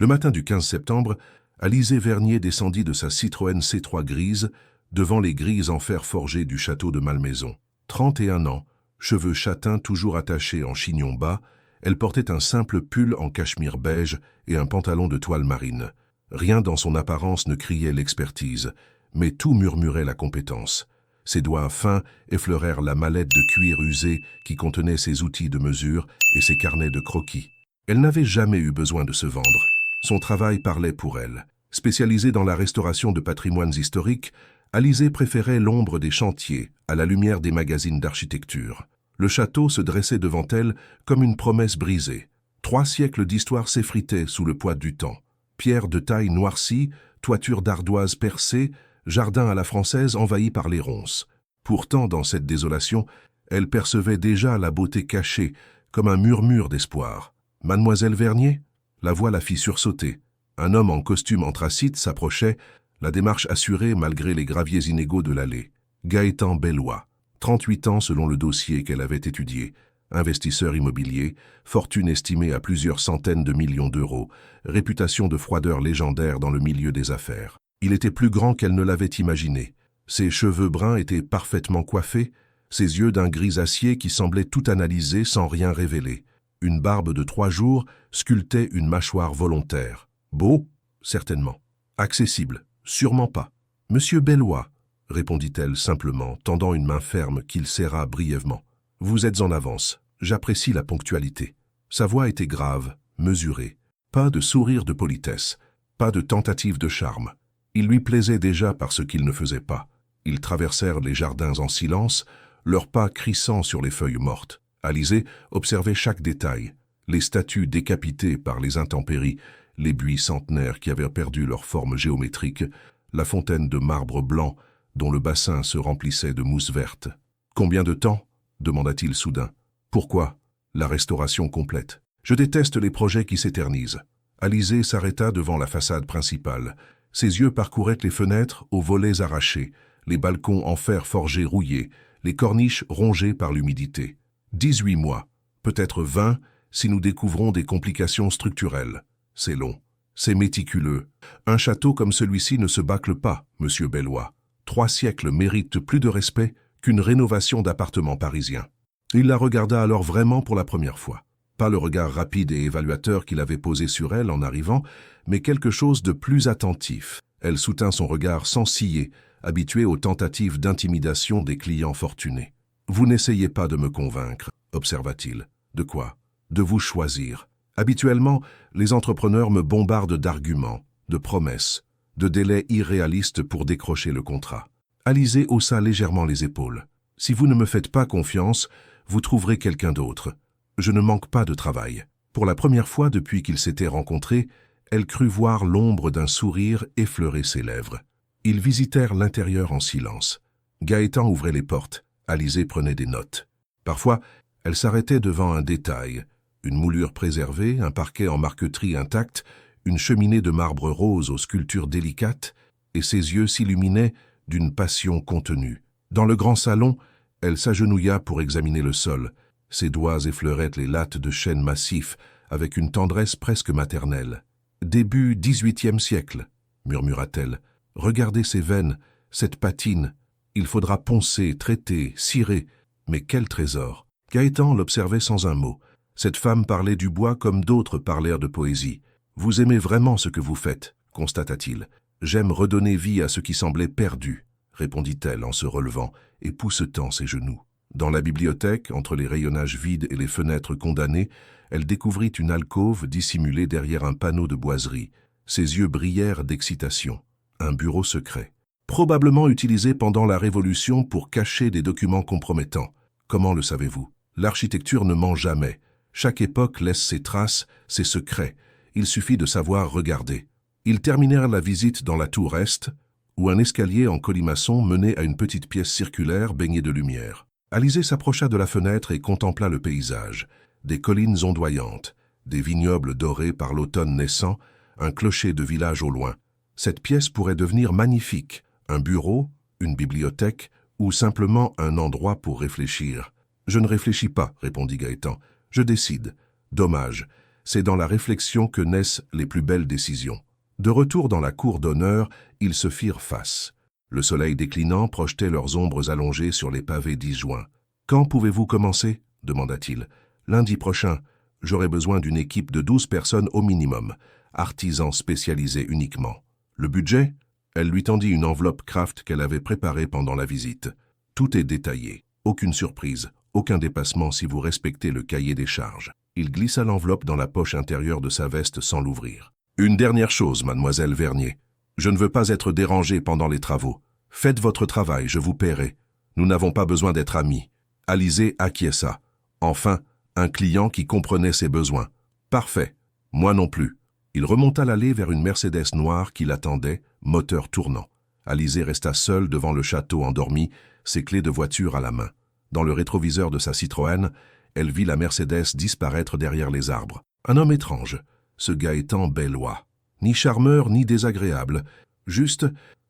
Le matin du 15 septembre, Alizée Vernier descendit de sa Citroën C3 grise devant les grilles en fer forgé du château de Malmaison. 31 ans, cheveux châtains toujours attachés en chignon bas, elle portait un simple pull en cachemire beige et un pantalon de toile marine. Rien dans son apparence ne criait l'expertise, mais tout murmurait la compétence. Ses doigts fins effleurèrent la mallette de cuir usé qui contenait ses outils de mesure et ses carnets de croquis. Elle n'avait jamais eu besoin de se vendre. Son travail parlait pour elle. Spécialisée dans la restauration de patrimoines historiques, Alizée préférait l'ombre des chantiers à la lumière des magazines d'architecture. Le château se dressait devant elle comme une promesse brisée. 3 siècles d'histoire s'effritaient sous le poids du temps. Pierres de taille noircie, toiture d'ardoise percée, jardin à la française envahi par les ronces. Pourtant, dans cette désolation, elle percevait déjà la beauté cachée, comme un murmure d'espoir. « Mademoiselle Vernier ?» La voix la fit sursauter. Un homme en costume anthracite s'approchait, la démarche assurée malgré les graviers inégaux de l'allée. Gaëtan Bellois, 38 ans selon le dossier qu'elle avait étudié. Investisseur immobilier, fortune estimée à plusieurs centaines de millions d'euros, réputation de froideur légendaire dans le milieu des affaires. Il était plus grand qu'elle ne l'avait imaginé. Ses cheveux bruns étaient parfaitement coiffés, ses yeux d'un gris acier qui semblait tout analyser sans rien révéler. Une barbe de 3 jours sculptait une mâchoire volontaire. Beau, certainement. Accessible, sûrement pas. « Monsieur Bellois », répondit-elle simplement, tendant une main ferme qu'il serra brièvement. « Vous êtes en avance. J'apprécie la ponctualité. » Sa voix était grave, mesurée. Pas de sourire de politesse, pas de tentative de charme. Il lui plaisait déjà par ce qu'il ne faisait pas. Ils traversèrent les jardins en silence, leurs pas crissant sur les feuilles mortes. Alizée observait chaque détail, les statues décapitées par les intempéries, les buis centenaires qui avaient perdu leur forme géométrique, la fontaine de marbre blanc dont le bassin se remplissait de mousse verte. « Combien de temps ?» demanda-t-il soudain. « Pourquoi ?» La restauration complète. « Je déteste les projets qui s'éternisent. » Alizée s'arrêta devant la façade principale. Ses yeux parcouraient les fenêtres aux volets arrachés, les balcons en fer forgé rouillés, les corniches rongées par l'humidité. 18 mois, peut-être 20, si nous découvrons des complications structurelles. C'est long, c'est méticuleux. Un château comme celui-ci ne se bâcle pas, monsieur Bellois. 3 siècles méritent plus de respect qu'une rénovation d'appartements parisiens. Il la regarda alors vraiment pour la première fois. Pas le regard rapide et évaluateur qu'il avait posé sur elle en arrivant, mais quelque chose de plus attentif. Elle soutint son regard sans ciller, habituée aux tentatives d'intimidation des clients fortunés. « Vous n'essayez pas de me convaincre, » observa-t-il. « De quoi ? De vous choisir. Habituellement, les entrepreneurs me bombardent d'arguments, de promesses, de délais irréalistes pour décrocher le contrat. » Alizée haussa légèrement les épaules. « Si vous ne me faites pas confiance, vous trouverez quelqu'un d'autre. Je ne manque pas de travail. » Pour la première fois depuis qu'ils s'étaient rencontrés, elle crut voir l'ombre d'un sourire effleurer ses lèvres. Ils visitèrent l'intérieur en silence. Gaëtan ouvrait les portes. Alizée prenait des notes. Parfois, elle s'arrêtait devant un détail. Une moulure préservée, un parquet en marqueterie intact, une cheminée de marbre rose aux sculptures délicates, et ses yeux s'illuminaient d'une passion contenue. Dans le grand salon, elle s'agenouilla pour examiner le sol. Ses doigts effleuraient les lattes de chêne massif avec une tendresse presque maternelle. « Début XVIIIe siècle », murmura-t-elle. « Regardez ces veines, cette patine. Il faudra poncer, traiter, cirer. Mais quel trésor !» Gaëtan l'observait sans un mot. Cette femme parlait du bois comme d'autres parlèrent de poésie. « Vous aimez vraiment ce que vous faites », constata-t-il. « J'aime redonner vie à ce qui semblait perdu », répondit-elle en se relevant et poussetant ses genoux. Dans la bibliothèque, entre les rayonnages vides et les fenêtres condamnées, elle découvrit une alcôve dissimulée derrière un panneau de boiserie. Ses yeux brillèrent d'excitation. Un bureau secret. Probablement utilisé pendant la Révolution pour cacher des documents compromettants. Comment le savez-vous? L'architecture ne ment jamais. Chaque époque laisse ses traces, ses secrets. Il suffit de savoir regarder. Ils terminèrent la visite dans la tour est, où un escalier en colimaçon menait à une petite pièce circulaire baignée de lumière. Alizée s'approcha de la fenêtre et contempla le paysage. Des collines ondoyantes, des vignobles dorés par l'automne naissant, un clocher de village au loin. Cette pièce pourrait devenir magnifique. Un bureau, une bibliothèque ou simplement un endroit pour réfléchir. « Je ne réfléchis pas, » répondit Gaëtan. « Je décide. Dommage. C'est dans la réflexion que naissent les plus belles décisions. De retour dans la cour d'honneur, ils se firent face. Le soleil déclinant projetait leurs ombres allongées sur les pavés disjoints. « Quand pouvez-vous commencer » demanda-t-il. « Lundi prochain. J'aurai besoin d'une équipe de 12 personnes au minimum, artisans spécialisés uniquement. Le budget ?» Elle lui tendit une enveloppe Kraft qu'elle avait préparée pendant la visite. « Tout est détaillé. Aucune surprise, aucun dépassement si vous respectez le cahier des charges. » Il glissa l'enveloppe dans la poche intérieure de sa veste sans l'ouvrir. « Une dernière chose, mademoiselle Vernier. Je ne veux pas être dérangé pendant les travaux. Faites votre travail, je vous paierai. Nous n'avons pas besoin d'être amis. » Alizé acquiesça. Enfin, un client qui comprenait ses besoins. « Parfait. Moi non plus. » Il remonta l'allée vers une Mercedes noire qui l'attendait, moteur tournant. Alizé resta seul devant le château endormi, ses clés de voiture à la main. Dans le rétroviseur de sa Citroën, elle vit la Mercedes disparaître derrière les arbres. Un homme étrange, ce Gaëtan Bellois. Ni charmeur ni désagréable, juste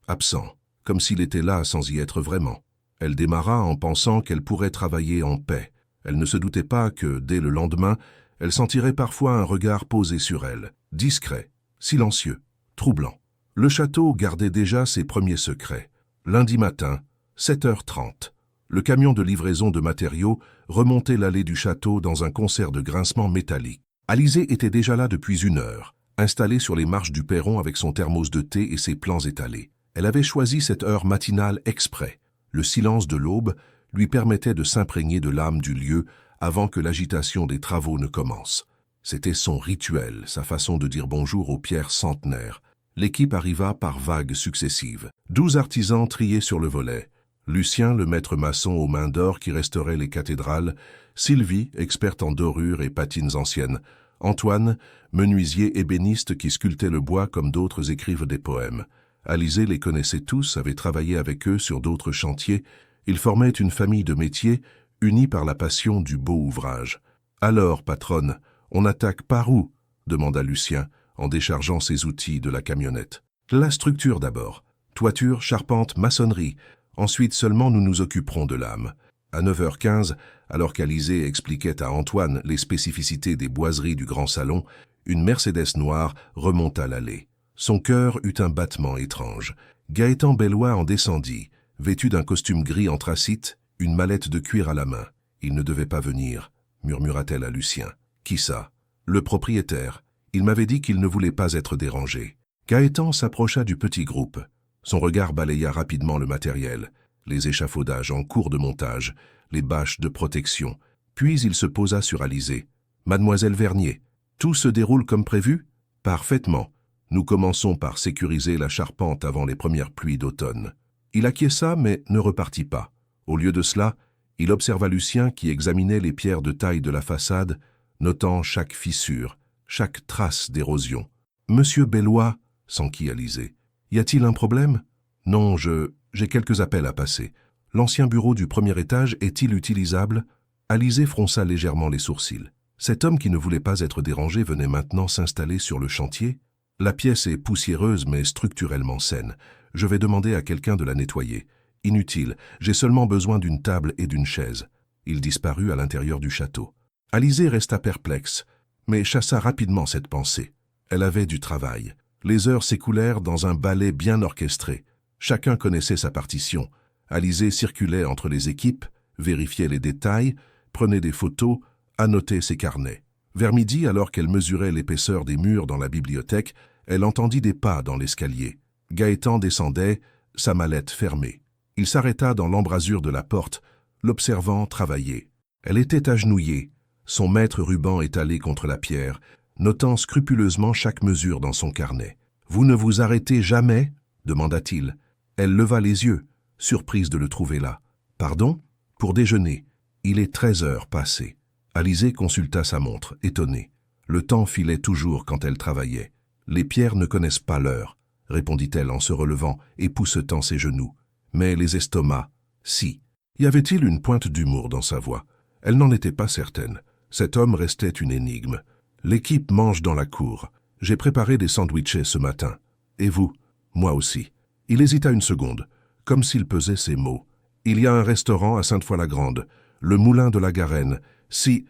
absent, comme s'il était là sans y être vraiment. Elle démarra en pensant qu'elle pourrait travailler en paix. Elle ne se doutait pas que, dès le lendemain, elle sentirait parfois un regard posé sur elle, discret, silencieux, troublant. Le château gardait déjà ses premiers secrets. Lundi matin, 7h30. Le camion de livraison de matériaux remontait l'allée du château dans un concert de grincements métalliques. Alizé était déjà là depuis 1 heure, installée sur les marches du perron avec son thermos de thé et ses plans étalés. Elle avait choisi cette heure matinale exprès. Le silence de l'aube lui permettait de s'imprégner de l'âme du lieu avant que l'agitation des travaux ne commence. C'était son rituel, sa façon de dire bonjour aux pierres centenaires. L'équipe arriva par vagues successives. 12 artisans triés sur le volet. Lucien, le maître maçon aux mains d'or qui restaurait les cathédrales, Sylvie, experte en dorures et patines anciennes, Antoine, menuisier ébéniste qui sculptait le bois comme d'autres écrivent des poèmes. Alizé les connaissait tous, avait travaillé avec eux sur d'autres chantiers. Ils formaient une famille de métiers, unis par la passion du beau ouvrage. « Alors, patronne, on attaque par où ?» demanda Lucien, en déchargeant ses outils de la camionnette. « La structure d'abord. Toiture, charpente, maçonnerie. Ensuite seulement nous nous occuperons de l'âme. » À 9h15, alors qu'Alizé expliquait à Antoine les spécificités des boiseries du grand salon, une Mercedes noire remonta l'allée. Son cœur eut un battement étrange. Gaëtan Bellois en descendit, vêtu d'un costume gris anthracite, une mallette de cuir à la main. « Il ne devait pas venir », murmura-t-elle à Lucien. « Qui ça ?»« Le propriétaire. Il m'avait dit qu'il ne voulait pas être dérangé. » Gaëtan s'approcha du petit groupe. Son regard balaya rapidement le matériel, les échafaudages en cours de montage, les bâches de protection. Puis il se posa sur Alizé. « Mademoiselle Vernier, tout se déroule comme prévu ?»« Parfaitement. Nous commençons par sécuriser la charpente avant les premières pluies d'automne. » Il acquiesça mais ne repartit pas. Au lieu de cela, il observa Lucien qui examinait les pierres de taille de la façade, notant chaque fissure, chaque trace d'érosion. « Monsieur Bellois » s'enquit Alizé. « Y a-t-il un problème ?»« Non, j'ai quelques appels à passer. L'ancien bureau du premier étage est-il utilisable ?» Alizé fronça légèrement les sourcils. Cet homme qui ne voulait pas être dérangé venait maintenant s'installer sur le chantier. « La pièce est poussiéreuse mais structurellement saine. Je vais demander à quelqu'un de la nettoyer. Inutile, j'ai seulement besoin d'une table et d'une chaise. » Il disparut à l'intérieur du château. Alizé resta perplexe, mais chassa rapidement cette pensée. Elle avait du travail. Les heures s'écoulèrent dans un ballet bien orchestré. Chacun connaissait sa partition. Alizé circulait entre les équipes, vérifiait les détails, prenait des photos, annotait ses carnets. Vers midi, alors qu'elle mesurait l'épaisseur des murs dans la bibliothèque, elle entendit des pas dans l'escalier. Gaëtan descendait, sa mallette fermée. Il s'arrêta dans l'embrasure de la porte, l'observant travailler. Elle était agenouillée, son maître ruban étalé contre la pierre, notant scrupuleusement chaque mesure dans son carnet. « Vous ne vous arrêtez jamais ?» demanda-t-il. Elle leva les yeux, surprise de le trouver là. « Pardon ? Pour déjeuner. Il est 13h passées. » Alizé consulta sa montre, étonnée. Le temps filait toujours quand elle travaillait. « Les pierres ne connaissent pas l'heure, » répondit-elle en se relevant et poussetant ses genoux. Mais les estomacs, si. Y avait-il une pointe d'humour dans sa voix? Elle n'en était pas certaine. Cet homme restait une énigme. « L'équipe mange dans la cour. J'ai préparé des sandwichs ce matin. Et vous? » « Moi aussi. » Il hésita une seconde, comme s'il pesait ses mots. « Il y a un restaurant à Sainte-Foy-la-Grande, le Moulin de la Garenne. Si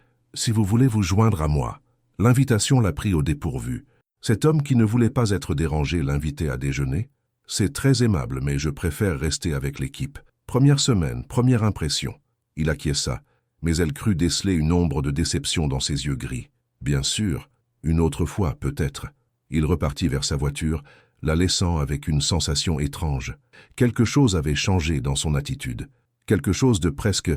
vous voulez vous joindre à moi. » L'invitation l'a pris au dépourvu. Cet homme qui ne voulait pas être dérangé l'invitait à déjeuner. C'est très aimable, mais je préfère rester avec l'équipe. Première semaine, première impression. Il acquiesça, mais elle crut déceler une ombre de déception dans ses yeux gris. Bien sûr, une autre fois, peut-être. Il repartit vers sa voiture, la laissant avec une sensation étrange. Quelque chose avait changé dans son attitude. Quelque chose de presque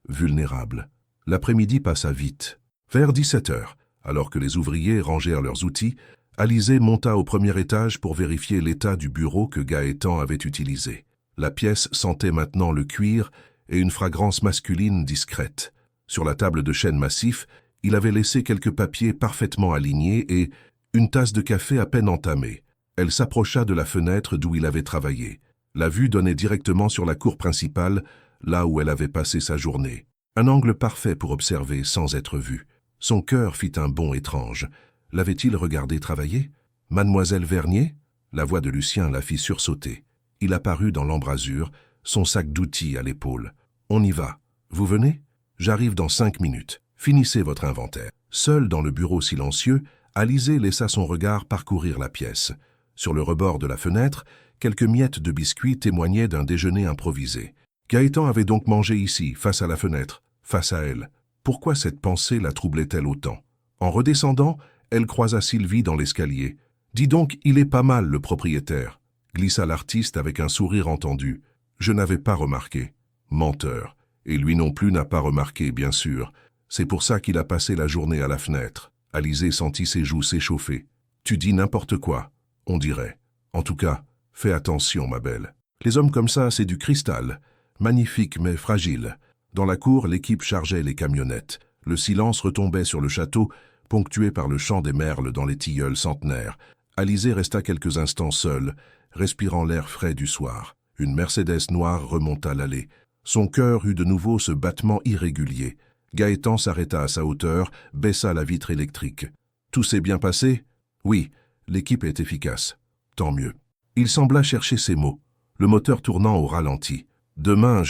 vulnérable. L'après-midi passa vite. Vers 17 heures, alors que les ouvriers rangèrent leurs outils, Alizée monta au premier étage pour vérifier l'état du bureau que Gaëtan avait utilisé. La pièce sentait maintenant le cuir et une fragrance masculine discrète. Sur la table de chêne massif, il avait laissé quelques papiers parfaitement alignés et une tasse de café à peine entamée. Elle s'approcha de la fenêtre d'où il avait travaillé. La vue donnait directement sur la cour principale, là où elle avait passé sa journée. Un angle parfait pour observer sans être vu. Son cœur fit un bond étrange. L'avait-il regardé travailler? Mademoiselle Vernier? La voix de Lucien la fit sursauter. Il apparut dans l'embrasure, son sac d'outils à l'épaule. « On y va. Vous venez? J'arrive dans 5 minutes. Finissez votre inventaire. » Seule dans le bureau silencieux, Alizée laissa son regard parcourir la pièce. Sur le rebord de la fenêtre, quelques miettes de biscuits témoignaient d'un déjeuner improvisé. Gaëtan avait donc mangé ici, face à la fenêtre, face à elle. Pourquoi cette pensée la troublait-elle autant? En redescendant, elle croisa Sylvie dans l'escalier. « Dis donc, il est pas mal, le propriétaire », glissa l'artiste avec un sourire entendu. « Je n'avais pas remarqué. » Menteur. Et lui non plus n'a pas remarqué, bien sûr. C'est pour ça qu'il a passé la journée à la fenêtre. Alizée sentit ses joues s'échauffer. « Tu dis n'importe quoi, on dirait. En tout cas, fais attention, ma belle. Les hommes comme ça, c'est du cristal. Magnifique, mais fragile. » Dans la cour, l'équipe chargeait les camionnettes. Le silence retombait sur le château, ponctué par le chant des merles dans les tilleuls centenaires. Alizée resta quelques instants seule, respirant l'air frais du soir. Une Mercedes noire remonta l'allée. Son cœur eut de nouveau ce battement irrégulier. Gaëtan s'arrêta à sa hauteur, baissa la vitre électrique. « Tout s'est bien passé ?»« Oui, l'équipe est efficace. Tant mieux. » Il sembla chercher ses mots, le moteur tournant au ralenti. « Demain,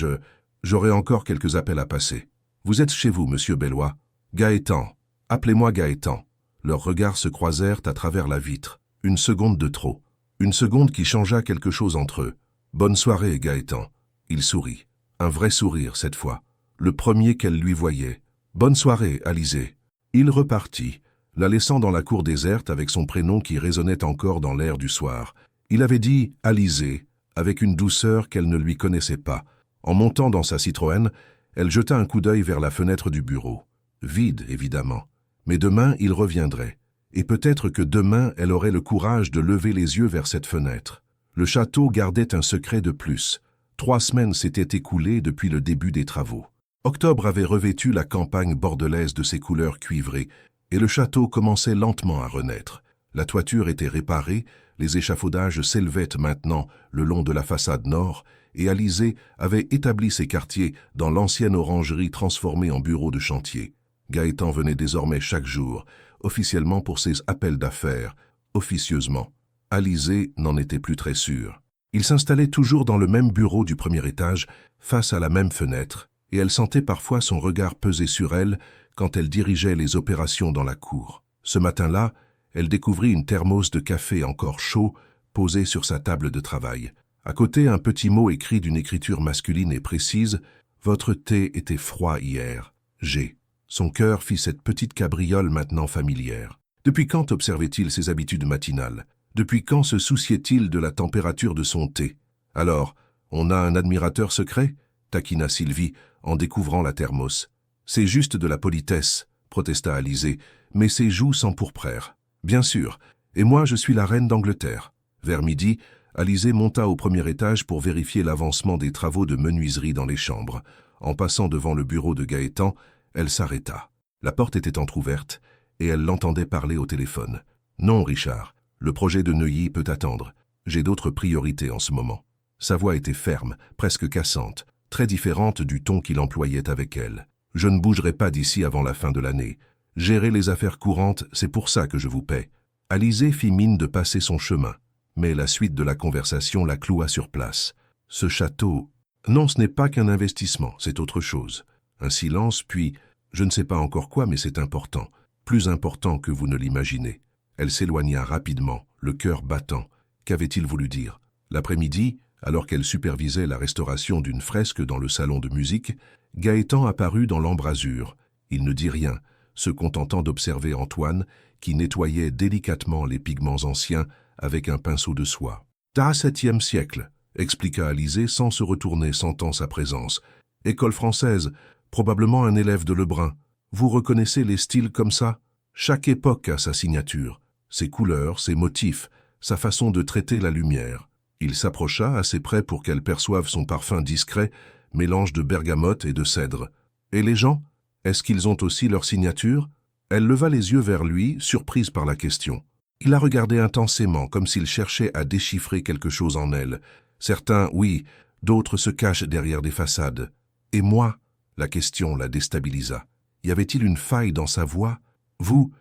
j'aurai encore quelques appels à passer. Vous êtes chez vous, monsieur Bellois. Gaëtan. Appelez-moi Gaëtan. » Leurs regards se croisèrent à travers la vitre. Une seconde de trop. Une seconde qui changea quelque chose entre eux. « Bonne soirée, Gaëtan. » Il sourit. Un vrai sourire, cette fois. Le premier qu'elle lui voyait. « Bonne soirée, Alizée. » Il repartit, la laissant dans la cour déserte avec son prénom qui résonnait encore dans l'air du soir. Il avait dit « Alizée » avec une douceur qu'elle ne lui connaissait pas. En montant dans sa Citroën, elle jeta un coup d'œil vers la fenêtre du bureau. Vide, évidemment. Mais demain, il reviendrait. Et peut-être que demain, elle aurait le courage de lever les yeux vers cette fenêtre. Le château gardait un secret de plus. 3 semaines s'étaient écoulées depuis le début des travaux. Octobre avait revêtu la campagne bordelaise de ses couleurs cuivrées, et le château commençait lentement à renaître. La toiture était réparée, les échafaudages s'élevaient maintenant le long de la façade nord, et Alizée avait établi ses quartiers dans l'ancienne orangerie transformée en bureau de chantier. Gaëtan venait désormais chaque jour, officiellement pour ses appels d'affaires, officieusement. Alizée n'en était plus très sûre. Il s'installait toujours dans le même bureau du premier étage, face à la même fenêtre, et elle sentait parfois son regard peser sur elle quand elle dirigeait les opérations dans la cour. Ce matin-là, elle découvrit une thermos de café encore chaud posée sur sa table de travail. À côté, un petit mot écrit d'une écriture masculine et précise « Votre thé était froid hier. G. » Son cœur fit cette petite cabriole maintenant familière. Depuis quand observait-il ses habitudes matinales? Depuis quand se souciait-il de la température de son thé? Alors, on a un admirateur secret? Taquina Sylvie en découvrant la thermos. C'est juste de la politesse, protesta Alizée, mais ses joues s'empourprèrent. Bien sûr, et moi je suis la reine d'Angleterre. Vers midi, Alizée monta au premier étage pour vérifier l'avancement des travaux de menuiserie dans les chambres. En passant devant le bureau de Gaëtan, elle s'arrêta. La porte était entr'ouverte et elle l'entendait parler au téléphone. « Non, Richard, le projet de Neuilly peut attendre. J'ai d'autres priorités en ce moment. » Sa voix était ferme, presque cassante, très différente du ton qu'il employait avec elle. « Je ne bougerai pas d'ici avant la fin de l'année. Gérer les affaires courantes, c'est pour ça que je vous paie. » Alizée fit mine de passer son chemin, mais la suite de la conversation la cloua sur place. « Ce château... Non, ce n'est pas qu'un investissement, c'est autre chose. » Un silence, puis « Je ne sais pas encore quoi, mais c'est important. plus important que vous ne l'imaginez. Elle s'éloigna rapidement, le cœur battant. Qu'avait-il voulu dire? L'après-midi, alors qu'elle supervisait la restauration d'une fresque dans le salon de musique, Gaëtan apparut dans l'embrasure. Il ne dit rien, se contentant d'observer Antoine, qui nettoyait délicatement les pigments anciens avec un pinceau de soie. « T'as 7e siècle », expliqua Alizée sans se retourner, sentant sa présence. « École française, probablement un élève de Lebrun. Vous reconnaissez les styles comme ça? Chaque époque a sa signature, ses couleurs, ses motifs, sa façon de traiter la lumière. » Il s'approcha assez près pour qu'elle perçoive son parfum discret, mélange de bergamote et de cèdre. « Et les gens? Est-ce qu'ils ont aussi leur signature ?» Elle leva les yeux vers lui, surprise par la question. Il la regardait intensément, comme s'il cherchait à déchiffrer quelque chose en elle. Certains, oui, d'autres se cachent derrière des façades. Et moi? La question la déstabilisa. Y avait-il une faille dans sa voix? Vous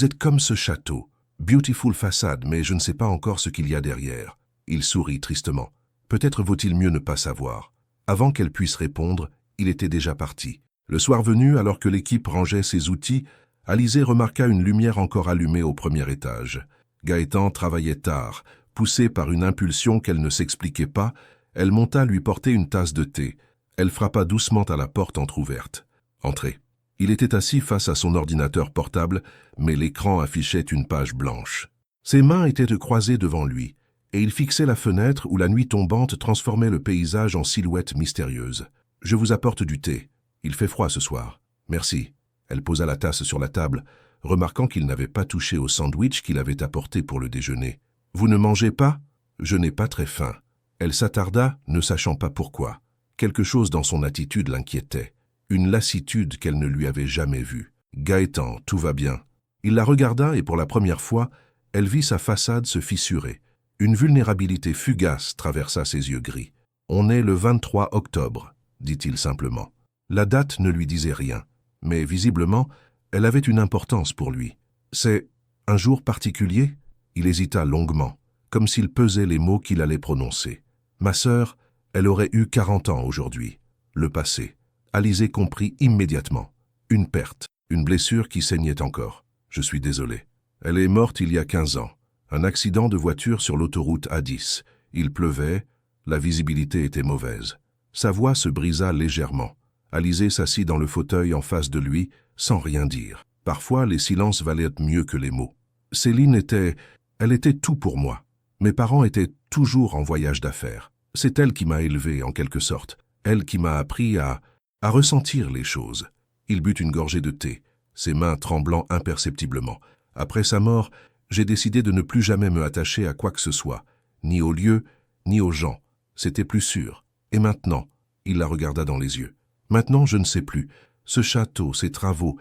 êtes comme ce château. Beautiful façade, mais je ne sais pas encore ce qu'il y a derrière. Il sourit tristement. Peut-être vaut-il mieux ne pas savoir. Avant qu'elle puisse répondre, il était déjà parti. Le soir venu, alors que l'équipe rangeait ses outils, Alizée remarqua une lumière encore allumée au premier étage. Gaëtan travaillait tard. Poussée par une impulsion qu'elle ne s'expliquait pas, elle monta lui porter une tasse de thé. Elle frappa doucement à la porte entr'ouverte. « Entrez ». Il était assis face à son ordinateur portable, mais l'écran affichait une page blanche. Ses mains étaient croisées devant lui, et il fixait la fenêtre où la nuit tombante transformait le paysage en silhouette mystérieuse. « Je vous apporte du thé. Il fait froid ce soir. »« Merci. » Elle posa la tasse sur la table, remarquant qu'il n'avait pas touché au sandwich qu'il avait apporté pour le déjeuner. « Vous ne mangez pas? Je n'ai pas très faim. » Elle s'attarda, ne sachant pas pourquoi. Quelque chose dans son attitude l'inquiétait. Une lassitude qu'elle ne lui avait jamais vue. « Gaëtan, tout va bien. » Il la regarda et pour la première fois, elle vit sa façade se fissurer. Une vulnérabilité fugace traversa ses yeux gris. « On est le 23 octobre, » dit-il simplement. La date ne lui disait rien, mais visiblement, elle avait une importance pour lui. « C'est un jour particulier ?» Il hésita longuement, comme s'il pesait les mots qu'il allait prononcer. « Ma sœur, elle aurait eu 40 ans aujourd'hui. » Le passé. Alizée comprit immédiatement. Une perte, une blessure qui saignait encore. « Je suis désolé. Elle est morte il y a 15 ans. Un accident de voiture sur l'autoroute A10. Il pleuvait, la visibilité était mauvaise. » Sa voix se brisa légèrement. Alizée s'assit dans le fauteuil en face de lui, sans rien dire. Parfois, les silences valaient mieux que les mots. Céline elle était tout pour moi. Mes parents étaient toujours en voyage d'affaires. C'est elle qui m'a élevé, en quelque sorte. Elle qui m'a appris à ressentir les choses. Il but une gorgée de thé, ses mains tremblant imperceptiblement. Après sa mort, j'ai décidé de ne plus jamais me attacher à quoi que ce soit, ni aux lieux, ni aux gens. C'était plus sûr. Et maintenant, il la regarda dans les yeux. Maintenant, je ne sais plus. Ce château, ces travaux,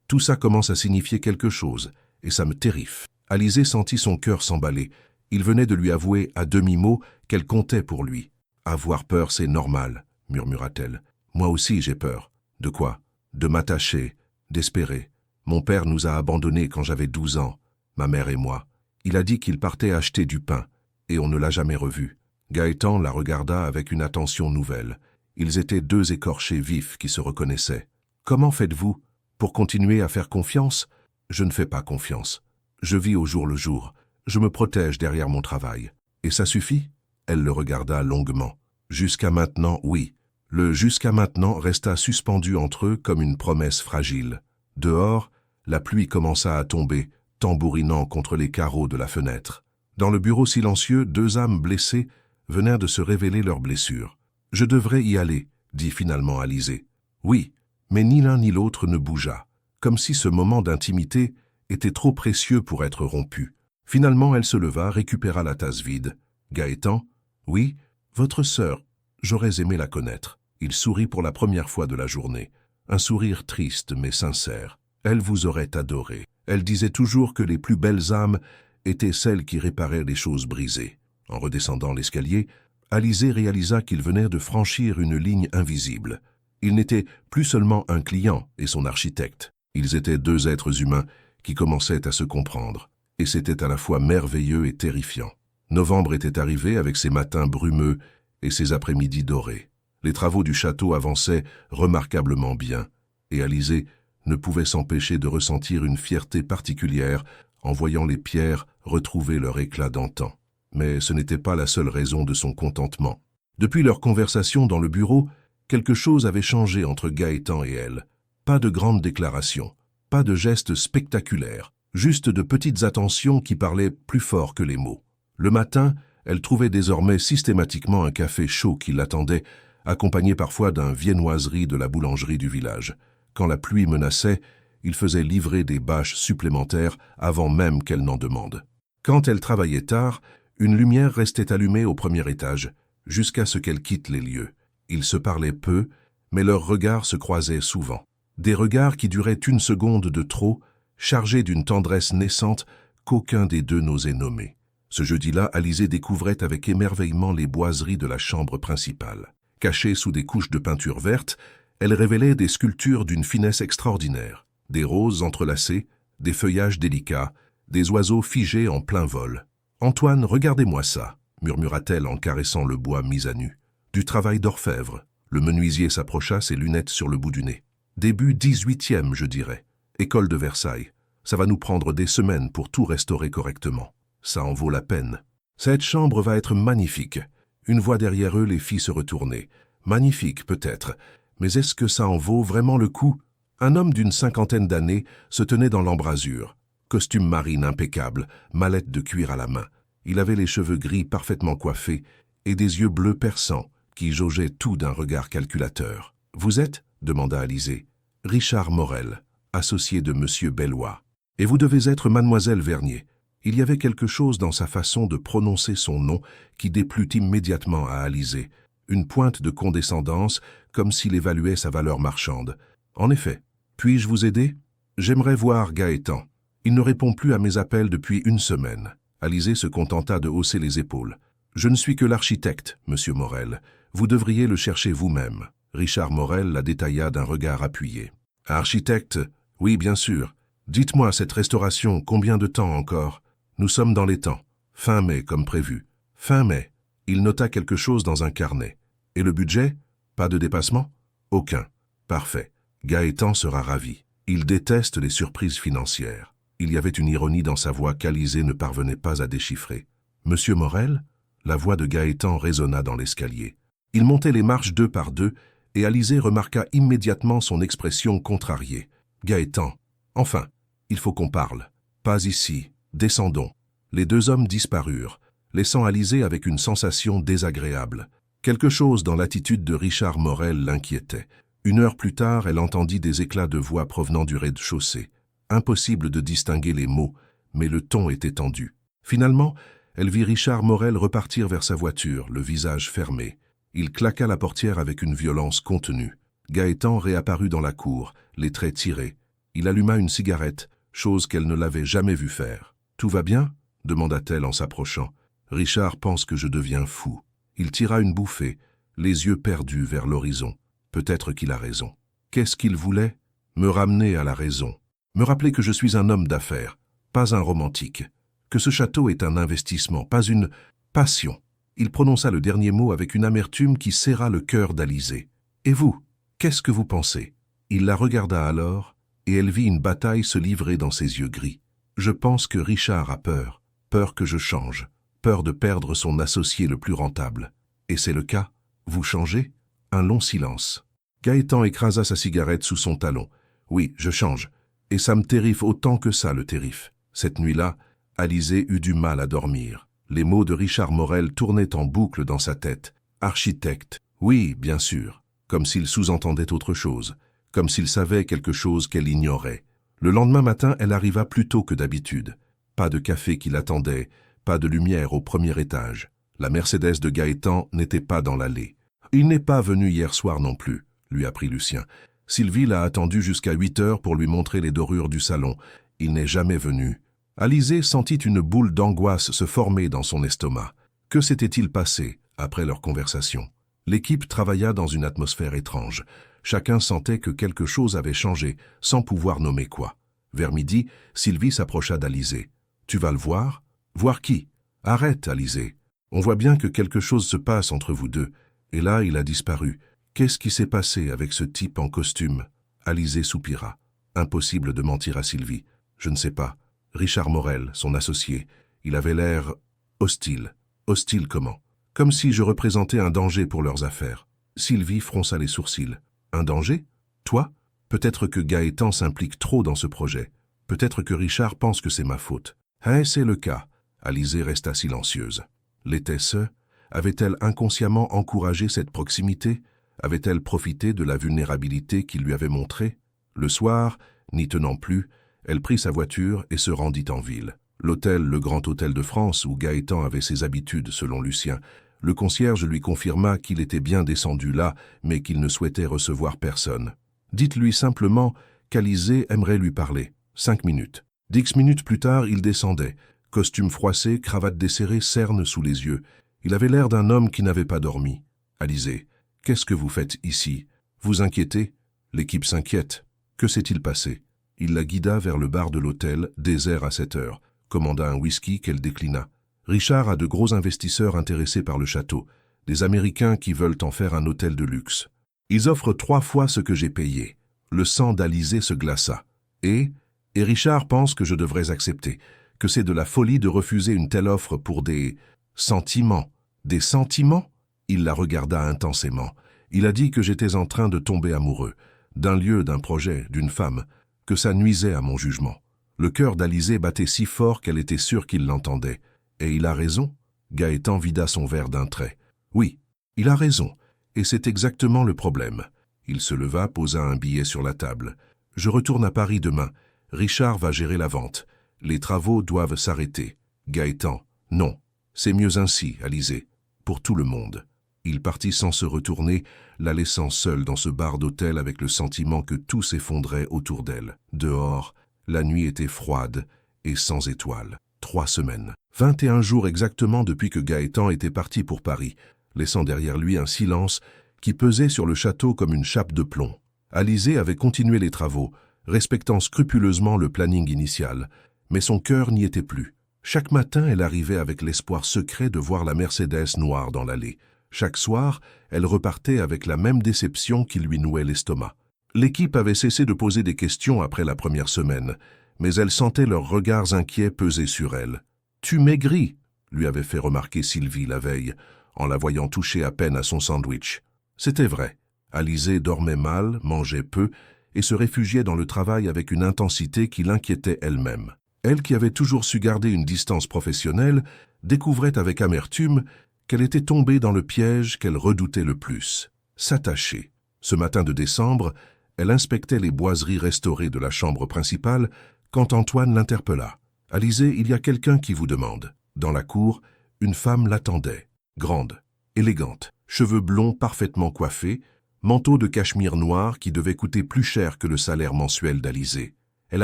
tout ça commence à signifier quelque chose, et ça me terrifie. Alizée sentit son cœur s'emballer. Il venait de lui avouer à demi-mot qu'elle comptait pour lui. « Avoir peur, c'est normal », murmura-t-elle. « Moi aussi, j'ai peur. » « De quoi ? » ?»« De m'attacher, d'espérer. Mon père nous a abandonnés quand j'avais 12 ans, ma mère et moi. Il a dit qu'il partait acheter du pain, et on ne l'a jamais revu. » Gaëtan la regarda avec une attention nouvelle. Ils étaient deux écorchés vifs qui se reconnaissaient. « Comment faites-vous? Pour continuer à faire confiance ?»« Je ne fais pas confiance. Je vis au jour le jour. Je me protège derrière mon travail. Et ça suffit ?» Elle le regarda longuement. « Jusqu'à maintenant, oui. » Le « jusqu'à maintenant » resta suspendu entre eux comme une promesse fragile. Dehors, la pluie commença à tomber, tambourinant contre les carreaux de la fenêtre. Dans le bureau silencieux, deux âmes blessées venèrent de se révéler leurs blessures. « Je devrais y aller », dit finalement Alizée. « Oui, mais ni l'un ni l'autre ne bougea, comme si ce moment d'intimité était trop précieux pour être rompu. Finalement, elle se leva, récupéra la tasse vide. « Gaëtan ? » ?»« Oui, votre sœur, j'aurais aimé la connaître. » Il sourit pour la première fois de la journée. Un sourire triste mais sincère. Elle vous aurait adoré. Elle disait toujours que les plus belles âmes étaient celles qui réparaient les choses brisées. En redescendant l'escalier, Alizée réalisa qu'il venait de franchir une ligne invisible. Il n'était plus seulement un client et son architecte. Ils étaient deux êtres humains qui commençaient à se comprendre. Et c'était à la fois merveilleux et terrifiant. Novembre était arrivé avec ses matins brumeux et ses après-midi dorés. Les travaux du château avançaient remarquablement bien, et Alizée ne pouvait s'empêcher de ressentir une fierté particulière en voyant les pierres retrouver leur éclat d'antan. Mais ce n'était pas la seule raison de son contentement. Depuis leur conversation dans le bureau, quelque chose avait changé entre Gaëtan et elle. Pas de grandes déclarations, pas de gestes spectaculaires, juste de petites attentions qui parlaient plus fort que les mots. Le matin, elle trouvait désormais systématiquement un café chaud qui l'attendait, accompagné parfois d'un viennoiserie de la boulangerie du village. Quand la pluie menaçait, il faisait livrer des bâches supplémentaires avant même qu'elle n'en demande. Quand elle travaillait tard, une lumière restait allumée au premier étage, jusqu'à ce qu'elle quitte les lieux. Ils se parlaient peu, mais leurs regards se croisaient souvent. Des regards qui duraient une seconde de trop, chargés d'une tendresse naissante qu'aucun des deux n'osait nommer. Ce jeudi-là, Alizée découvrait avec émerveillement les boiseries de la chambre principale. Cachées sous des couches de peinture verte, elles révélaient des sculptures d'une finesse extraordinaire. Des roses entrelacées, des feuillages délicats, des oiseaux figés en plein vol. « Antoine, regardez-moi ça !» murmura-t-elle en caressant le bois mis à nu. « Du travail d'orfèvre. » Le menuisier s'approcha, ses lunettes sur le bout du nez. « Début 18e, je dirais. École de Versailles. Ça va nous prendre des semaines pour tout restaurer correctement. Ça en vaut la peine. Cette chambre va être magnifique. » Une voix derrière eux les fit se retourner. « Magnifique, peut-être. Mais est-ce que ça en vaut vraiment le coup ?» Un homme d'une cinquantaine d'années se tenait dans l'embrasure. Costume marine impeccable, mallette de cuir à la main. Il avait les cheveux gris parfaitement coiffés et des yeux bleus perçants qui jaugeaient tout d'un regard calculateur. « Vous êtes ?» demanda Alizée. « Richard Morel, associé de Monsieur Bellois. Et vous devez être Mademoiselle Vernier. » Il y avait quelque chose dans sa façon de prononcer son nom qui déplut immédiatement à Alizée, une pointe de condescendance comme s'il évaluait sa valeur marchande. « En effet. Puis-je vous aider ? J'aimerais voir Gaëtan. Il ne répond plus à mes appels depuis une semaine. » Alizée se contenta de hausser les épaules. « Je ne suis que l'architecte, Monsieur Morel. Vous devriez le chercher vous-même. » Richard Morel la détailla d'un regard appuyé. « Architecte ? Oui, bien sûr. Dites-moi, cette restauration, combien de temps encore ? Nous sommes dans les temps. Fin mai, comme prévu. Fin mai. » Il nota quelque chose dans un carnet. « Et le budget ? Pas de dépassement ? Aucun. Parfait. Gaëtan sera ravi. Il déteste les surprises financières. » Il y avait une ironie dans sa voix qu'Alizée ne parvenait pas à déchiffrer. « Monsieur Morel ?» La voix de Gaëtan résonna dans l'escalier. Il montait les marches deux par deux, et Alizée remarqua immédiatement son expression contrariée. « Gaëtan, enfin, il faut qu'on parle. Pas ici. Descendons. » Les deux hommes disparurent, laissant Alizée avec une sensation désagréable. Quelque chose dans l'attitude de Richard Morel l'inquiétait. Une heure plus tard, elle entendit des éclats de voix provenant du rez-de-chaussée. Impossible de distinguer les mots, mais le ton était tendu. Finalement, elle vit Richard Morel repartir vers sa voiture, le visage fermé. Il claqua la portière avec une violence contenue. Gaëtan réapparut dans la cour, les traits tirés. Il alluma une cigarette, chose qu'elle ne l'avait jamais vu faire. « Tout va bien ?» demanda-t-elle en s'approchant. « Richard pense que je deviens fou. » Il tira une bouffée, les yeux perdus vers l'horizon. Peut-être qu'il a raison. Qu'est-ce qu'il voulait ? Me ramener à la raison. Me rappeler que je suis un homme d'affaires, pas un romantique. Que ce château est un investissement, pas une passion. Il prononça le dernier mot avec une amertume qui serra le cœur d'Alizée. « Et vous, qu'est-ce que vous pensez ?» Il la regarda alors, et elle vit une bataille se livrer dans ses yeux gris. « Je pense que Richard a peur. Peur que je change. Peur de perdre son associé le plus rentable. Et c'est le cas. Vous changez ?» Un long silence. Gaëtan écrasa sa cigarette sous son talon. « Oui, je change. Et ça me terrifie autant que ça, le terrif. » Cette nuit-là, Alizée eut du mal à dormir. Les mots de Richard Morel tournaient en boucle dans sa tête. Architecte. Oui, bien sûr. Comme s'il sous-entendait autre chose. Comme s'il savait quelque chose qu'elle ignorait. Le lendemain matin, elle arriva plus tôt que d'habitude. Pas de café qui l'attendait, pas de lumière au premier étage. La Mercedes de Gaëtan n'était pas dans l'allée. « Il n'est pas venu hier soir non plus », lui apprit Lucien. Sylvie l'a attendu jusqu'à 8 heures pour lui montrer les dorures du salon. Il n'est jamais venu. Alizée sentit une boule d'angoisse se former dans son estomac. Que s'était-il passé après leur conversation? L'équipe travailla dans une atmosphère étrange. Chacun sentait que quelque chose avait changé, sans pouvoir nommer quoi. Vers midi, Sylvie s'approcha d'Alizée. « Tu vas le voir ?»« Voir qui ?»« Arrête, Alizée. On voit bien que quelque chose se passe entre vous deux. Et là, il a disparu. Qu'est-ce qui s'est passé avec ce type en costume ?» Alizée soupira. Impossible de mentir à Sylvie. Je ne sais pas. Richard Morel, son associé, il avait l'air hostile. Hostile comment? Comme si je représentais un danger pour leurs affaires. Sylvie fronça les sourcils. Un danger? Toi? Peut-être que Gaëtan s'implique trop dans ce projet. Peut-être que Richard pense que c'est ma faute. Hein, c'est le cas. Alizée resta silencieuse. L'était-ce? Avait-elle inconsciemment encouragé cette proximité? Avait-elle profité de la vulnérabilité qu'il lui avait montrée? Le soir, n'y tenant plus, elle prit sa voiture et se rendit en ville. L'hôtel, le Grand Hôtel de France, où Gaëtan avait ses habitudes selon Lucien. Le concierge lui confirma qu'il était bien descendu là, mais qu'il ne souhaitait recevoir personne. Dites-lui simplement qu'Alizée aimerait lui parler. 5 minutes. 10 minutes plus tard, il descendait. Costume froissé, cravate desserrée, cerne sous les yeux. Il avait l'air d'un homme qui n'avait pas dormi. Alizée, qu'est-ce que vous faites ici? Vous inquiétez? L'équipe s'inquiète. Que s'est-il passé? Il la guida vers le bar de l'hôtel, désert à 7 heures. Commanda un whisky qu'elle déclina. Richard a de gros investisseurs intéressés par le château, des Américains qui veulent en faire un hôtel de luxe. Ils offrent 3 fois ce que j'ai payé. Le sang d'Alizée se glaça. Et Richard pense que je devrais accepter, que c'est de la folie de refuser une telle offre pour des sentiments. Des sentiments? Il la regarda intensément. Il a dit que j'étais en train de tomber amoureux, d'un lieu, d'un projet, d'une femme, que ça nuisait à mon jugement. Le cœur d'Alizée battait si fort qu'elle était sûre qu'il l'entendait. Et il a raison? Gaëtan vida son verre d'un trait. Oui, il a raison. Et c'est exactement le problème. Il se leva, posa un billet sur la table. Je retourne à Paris demain. Richard va gérer la vente. Les travaux doivent s'arrêter. Gaëtan, non. C'est mieux ainsi, Alizée. Pour tout le monde. Il partit sans se retourner, la laissant seule dans ce bar d'hôtel avec le sentiment que tout s'effondrait autour d'elle. Dehors, la nuit était froide et sans étoiles. 3 semaines. 21 jours exactement depuis que Gaëtan était parti pour Paris, laissant derrière lui un silence qui pesait sur le château comme une chape de plomb. Alizée avait continué les travaux, respectant scrupuleusement le planning initial, mais son cœur n'y était plus. Chaque matin, elle arrivait avec l'espoir secret de voir la Mercedes noire dans l'allée. Chaque soir, elle repartait avec la même déception qui lui nouait l'estomac. L'équipe avait cessé de poser des questions après la première semaine, mais elle sentait leurs regards inquiets peser sur elle. « Tu maigris !» lui avait fait remarquer Sylvie la veille, en la voyant toucher à peine à son sandwich. C'était vrai. Alizée dormait mal, mangeait peu, et se réfugiait dans le travail avec une intensité qui l'inquiétait elle-même. Elle qui avait toujours su garder une distance professionnelle, découvrait avec amertume qu'elle était tombée dans le piège qu'elle redoutait le plus, s'attacher. Ce matin de décembre, elle inspectait les boiseries restaurées de la chambre principale quand Antoine l'interpella. « Alizée, il y a quelqu'un qui vous demande. » Dans la cour, une femme l'attendait, grande, élégante, cheveux blonds parfaitement coiffés, manteau de cachemire noir qui devait coûter plus cher que le salaire mensuel d'Alizée. Elle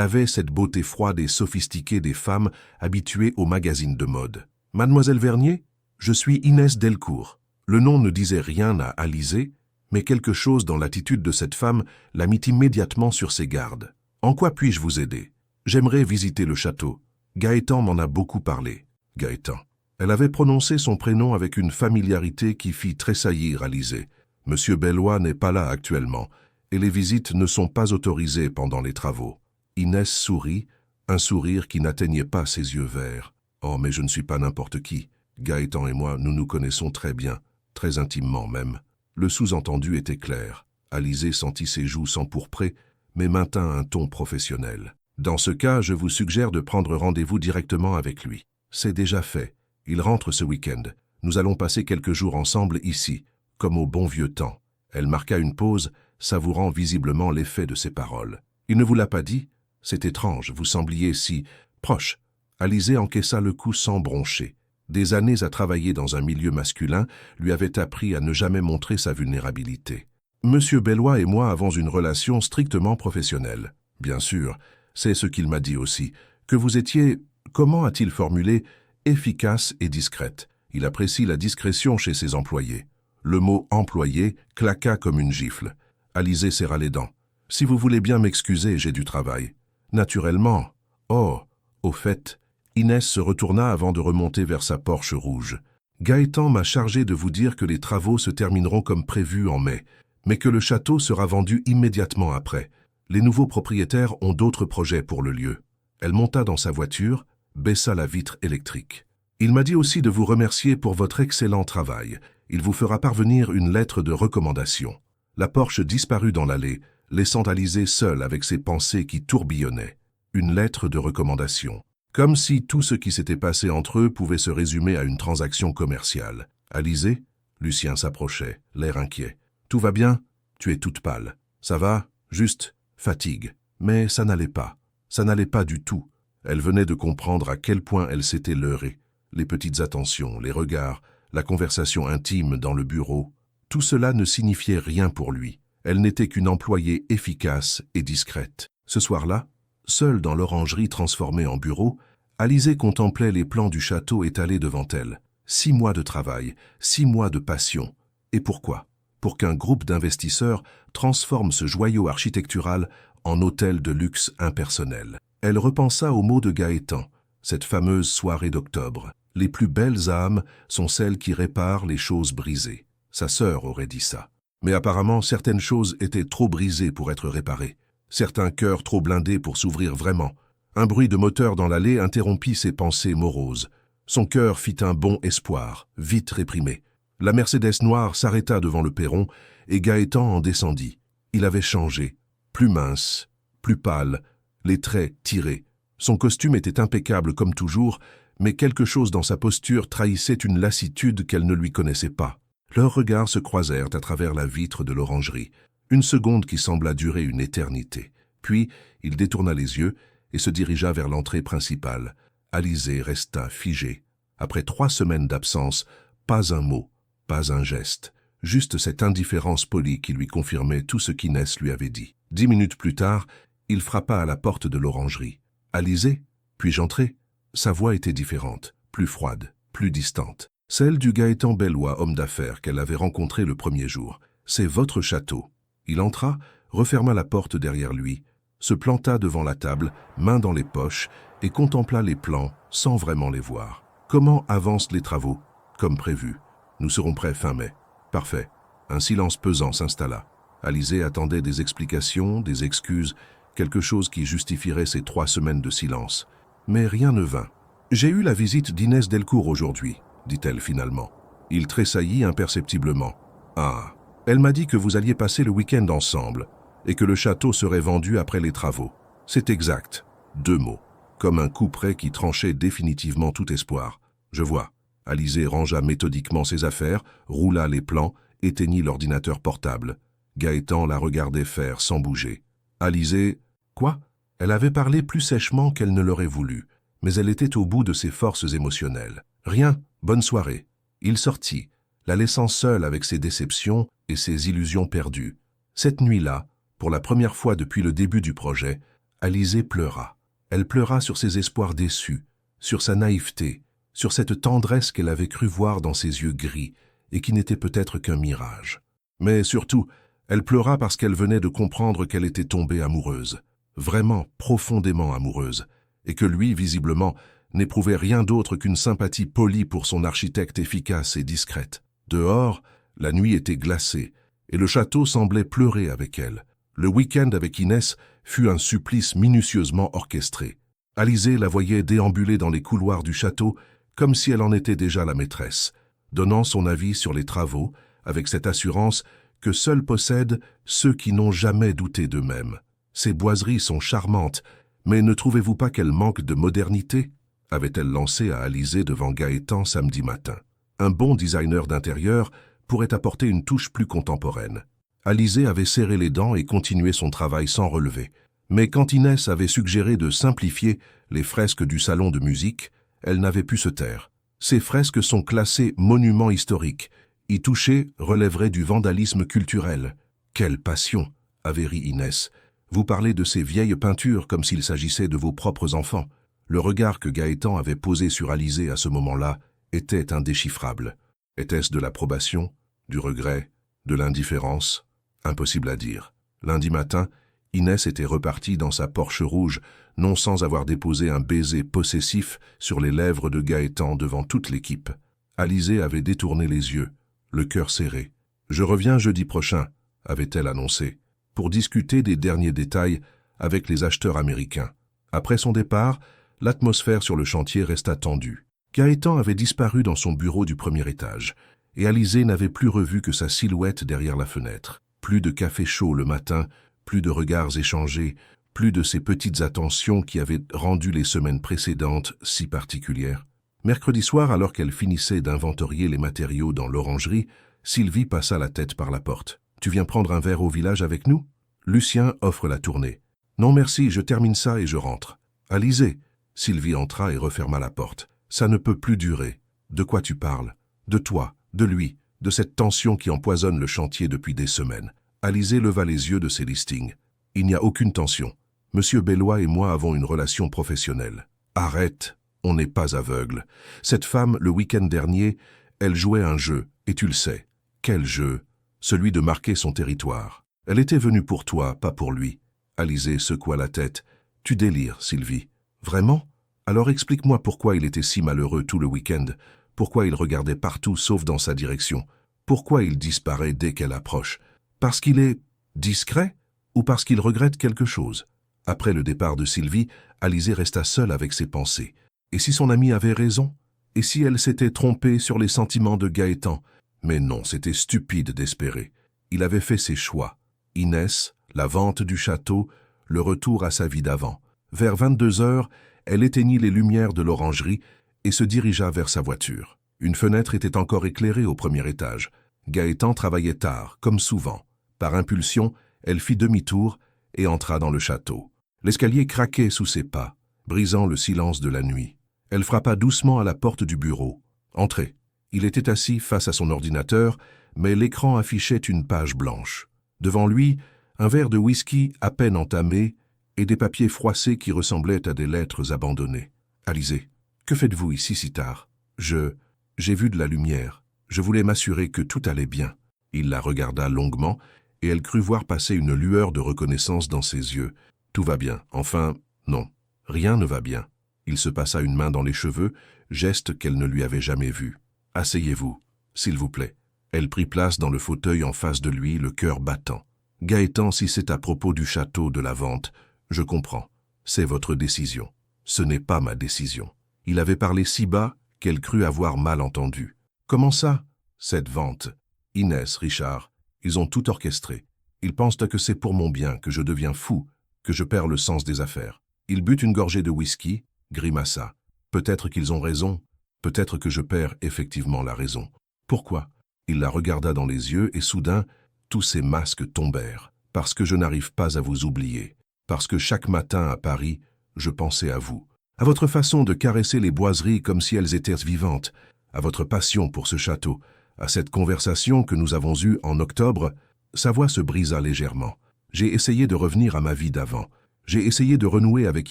avait cette beauté froide et sophistiquée des femmes habituées aux magazines de mode. « Mademoiselle Vernier, je suis Inès Delcourt. » Le nom ne disait rien à Alizée, mais quelque chose dans l'attitude de cette femme la mit immédiatement sur ses gardes. « En quoi puis-je vous aider? J'aimerais visiter le château. Gaëtan m'en a beaucoup parlé. » Gaëtan. Elle avait prononcé son prénom avec une familiarité qui fit tressaillir Alizée. « Monsieur Bellois n'est pas là actuellement, et les visites ne sont pas autorisées pendant les travaux. » Inès sourit, un sourire qui n'atteignait pas ses yeux verts. « Oh, mais je ne suis pas n'importe qui. Gaëtan et moi, nous nous connaissons très bien, très intimement même. » Le sous-entendu était clair. Alizée sentit ses joues s'empourprer, mais maintint un ton professionnel. « Dans ce cas, je vous suggère de prendre rendez-vous directement avec lui. C'est déjà fait. Il rentre ce week-end. Nous allons passer quelques jours ensemble ici, comme au bon vieux temps. » Elle marqua une pause, savourant visiblement l'effet de ses paroles. « Il ne vous l'a pas dit? C'est étrange, vous sembliez si proche. » Alizée encaissa le coup sans broncher. Des années à travailler dans un milieu masculin lui avaient appris à ne jamais montrer sa vulnérabilité. « Monsieur Bellois et moi avons une relation strictement professionnelle. Bien sûr, c'est ce qu'il m'a dit aussi, que vous étiez, comment a-t-il formulé, efficace et discrète. Il apprécie la discrétion chez ses employés. » Le mot « employé » claqua comme une gifle. Alizée serra les dents. « Si vous voulez bien m'excuser, j'ai du travail. » Naturellement. Oh, au fait, Inès se retourna avant de remonter vers sa Porsche rouge. « Gaëtan m'a chargé de vous dire que les travaux se termineront comme prévu en mai, mais que le château sera vendu immédiatement après. Les nouveaux propriétaires ont d'autres projets pour le lieu. Elle monta dans sa voiture, baissa la vitre électrique. Il m'a dit aussi de vous remercier pour votre excellent travail. Il vous fera parvenir une lettre de recommandation. La Porsche disparut dans l'allée, laissant Alizée seule avec ses pensées qui tourbillonnaient. Une lettre de recommandation. Comme si tout ce qui s'était passé entre eux pouvait se résumer à une transaction commerciale. Alizée? Lucien s'approchait, l'air inquiet. Tout va bien? Tu es toute pâle. Ça va? Juste fatigue. Mais ça n'allait pas. Ça n'allait pas du tout. Elle venait de comprendre à quel point elle s'était leurrée. Les petites attentions, les regards, la conversation intime dans le bureau, tout cela ne signifiait rien pour lui. Elle n'était qu'une employée efficace et discrète. Ce soir-là, seule dans l'orangerie transformée en bureau, Alizée contemplait les plans du château étalés devant elle. 6 mois de travail, 6 mois de passion. Et pourquoi? Pour qu'un groupe d'investisseurs transforme ce joyau architectural en hôtel de luxe impersonnel. Elle repensa aux mots de Gaëtan, cette fameuse soirée d'octobre. Les plus belles âmes sont celles qui réparent les choses brisées. Sa sœur aurait dit ça. Mais apparemment, certaines choses étaient trop brisées pour être réparées. Certains cœurs trop blindés pour s'ouvrir vraiment. Un bruit de moteur dans l'allée interrompit ses pensées moroses. Son cœur fit un bond espoir, vite réprimé. La Mercedes noire s'arrêta devant le perron et Gaëtan en descendit. Il avait changé, plus mince, plus pâle, les traits tirés. Son costume était impeccable comme toujours, mais quelque chose dans sa posture trahissait une lassitude qu'elle ne lui connaissait pas. Leurs regards se croisèrent à travers la vitre de l'orangerie. Une seconde qui sembla durer une éternité. Puis, il détourna les yeux et se dirigea vers l'entrée principale. Alizée resta figée. Après 3 semaines d'absence, pas un mot, pas un geste. Juste cette indifférence polie qui lui confirmait tout ce qu'Inès lui avait dit. 10 minutes plus tard, il frappa à la porte de l'orangerie. « Alizée, puis-je entrer ?» Sa voix était différente, plus froide, plus distante. Celle du Gaëtan Bellois, homme d'affaires qu'elle avait rencontré le premier jour. « C'est votre château. » Il entra, referma la porte derrière lui, se planta devant la table, main dans les poches, et contempla les plans sans vraiment les voir. « Comment avancent les travaux ?»« Comme prévu. Nous serons prêts fin mai. »« Parfait. » Un silence pesant s'installa. Alizée attendait des explications, des excuses, quelque chose qui justifierait ces 3 semaines de silence. Mais rien ne vint. « J'ai eu la visite d'Inès Delcourt aujourd'hui, » dit-elle finalement. Il tressaillit imperceptiblement. « Ah, elle m'a dit que vous alliez passer le week-end ensemble et que le château serait vendu après les travaux. C'est exact. 2 mots. Comme un coup près qui tranchait définitivement tout espoir. Je vois. » Alizée rangea méthodiquement ses affaires, roula les plans, éteignit l'ordinateur portable. Gaëtan la regardait faire sans bouger. Alizée... Quoi? Elle avait parlé plus sèchement qu'elle ne l'aurait voulu, mais elle était au bout de ses forces émotionnelles. Rien, bonne soirée. Il sortit, la laissant seule avec ses déceptions et ses illusions perdues. Cette nuit-là, pour la première fois depuis le début du projet, Alizée pleura. Elle pleura sur ses espoirs déçus, sur sa naïveté, sur cette tendresse qu'elle avait cru voir dans ses yeux gris et qui n'était peut-être qu'un mirage. Mais surtout, elle pleura parce qu'elle venait de comprendre qu'elle était tombée amoureuse, vraiment profondément amoureuse, et que lui, visiblement, n'éprouvait rien d'autre qu'une sympathie polie pour son architecte efficace et discrète. Dehors, la nuit était glacée, et le château semblait pleurer avec elle. Le week-end avec Inès fut un supplice minutieusement orchestré. Alizée la voyait déambuler dans les couloirs du château comme si elle en était déjà la maîtresse, donnant son avis sur les travaux avec cette assurance que seuls possèdent ceux qui n'ont jamais douté d'eux-mêmes. Ces boiseries sont charmantes, mais ne trouvez-vous pas qu'elles manquent de modernité ? Avait-elle lancé à Alizée devant Gaëtan samedi matin. Un bon designer d'intérieur pourrait apporter une touche plus contemporaine. Alizée avait serré les dents et continué son travail sans relever. Mais quand Inès avait suggéré de simplifier les fresques du salon de musique, elle n'avait pu se taire. Ces fresques sont classées monuments historiques. Y toucher relèverait du vandalisme culturel. Quelle passion, avait ri Inès. Vous parlez de ces vieilles peintures comme s'il s'agissait de vos propres enfants. Le regard que Gaëtan avait posé sur Alizée à ce moment-là était indéchiffrable. Était-ce de l'approbation, du regret, de l'indifférence? Impossible à dire. Lundi matin, Inès était repartie dans sa Porsche rouge, non sans avoir déposé un baiser possessif sur les lèvres de Gaëtan devant toute l'équipe. Alizée avait détourné les yeux, le cœur serré. « Je reviens jeudi prochain », avait-elle annoncé. pour discuter des derniers détails avec les acheteurs américains. Après son départ, l'atmosphère sur le chantier resta tendue. Gaëtan avait disparu dans son bureau du premier étage, et Alizée n'avait plus revu que sa silhouette derrière la fenêtre. Plus de café chaud le matin, plus de regards échangés, plus de ces petites attentions qui avaient rendu les semaines précédentes si particulières. Mercredi soir, alors qu'elle finissait d'inventorier les matériaux dans l'orangerie, Sylvie passa la tête par la porte. « Tu viens prendre un verre au village avec nous ?» Lucien offre la tournée. « Non merci, je termine ça et je rentre. »« Alizée !» Sylvie entra et referma la porte. « Ça ne peut plus durer. De quoi tu parles? De toi, de lui, de cette tension qui empoisonne le chantier depuis des semaines. » Alizée leva les yeux de ses listings. « Il n'y a aucune tension. Monsieur Bellois et moi avons une relation professionnelle. »« Arrête, on n'est pas aveugle. Cette femme, le week-end dernier, elle jouait un jeu, et tu le sais. Quel jeu? Celui de marquer son territoire. Elle était venue pour toi, pas pour lui. » Alizée secoua la tête. « Tu délires, Sylvie. Vraiment? Alors explique-moi pourquoi il était si malheureux tout le week-end, pourquoi il regardait partout sauf dans sa direction, pourquoi il disparaît dès qu'elle approche. Parce qu'il est discret ou parce qu'il regrette quelque chose ?» Après le départ de Sylvie, Alizée resta seule avec ses pensées. Et si son amie avait raison? Et si elle s'était trompée sur les sentiments de Gaëtan? Mais non, c'était stupide d'espérer. Il avait fait ses choix. Inès, la vente du château, le retour à sa vie d'avant. Vers 22 heures, elle éteignit les lumières de l'orangerie et se dirigea vers sa voiture. Une fenêtre était encore éclairée au premier étage. Gaëtan travaillait tard, comme souvent. Par impulsion, elle fit demi-tour et entra dans le château. L'escalier craquait sous ses pas, brisant le silence de la nuit. Elle frappa doucement à la porte du bureau. « Entrez !» Il était assis face à son ordinateur, mais l'écran affichait une page blanche. Devant lui, un verre de whisky à peine entamé et des papiers froissés qui ressemblaient à des lettres abandonnées. « Alizée, que faites-vous ici si tard ? » J'ai vu de la lumière. Je voulais m'assurer que tout allait bien. » Il la regarda longuement et elle crut voir passer une lueur de reconnaissance dans ses yeux. « Tout va bien. Enfin, non. Rien ne va bien. » Il se passa une main dans les cheveux, geste qu'elle ne lui avait jamais vu. « Asseyez-vous, s'il vous plaît. » Elle prit place dans le fauteuil en face de lui, le cœur battant. « Gaëtan, si c'est à propos du château, de la vente, je comprends. C'est votre décision. Ce n'est pas ma décision. » Il avait parlé si bas qu'elle crut avoir mal entendu. « Comment ça, cette vente? Inès, Richard, ils ont tout orchestré. Ils pensent que c'est pour mon bien, que je deviens fou, que je perds le sens des affaires. » Il but une gorgée de whisky, grimaça. « Peut-être qu'ils ont raison, peut-être que je perds effectivement la raison. » « Pourquoi ?» Il la regarda dans les yeux et soudain, tous ses masques tombèrent. « Parce que je n'arrive pas à vous oublier. Parce que chaque matin à Paris, je pensais à vous. À votre façon de caresser les boiseries comme si elles étaient vivantes, à votre passion pour ce château, à cette conversation que nous avons eue en octobre. » Sa voix se brisa légèrement. « J'ai essayé de revenir à ma vie d'avant. J'ai essayé de renouer avec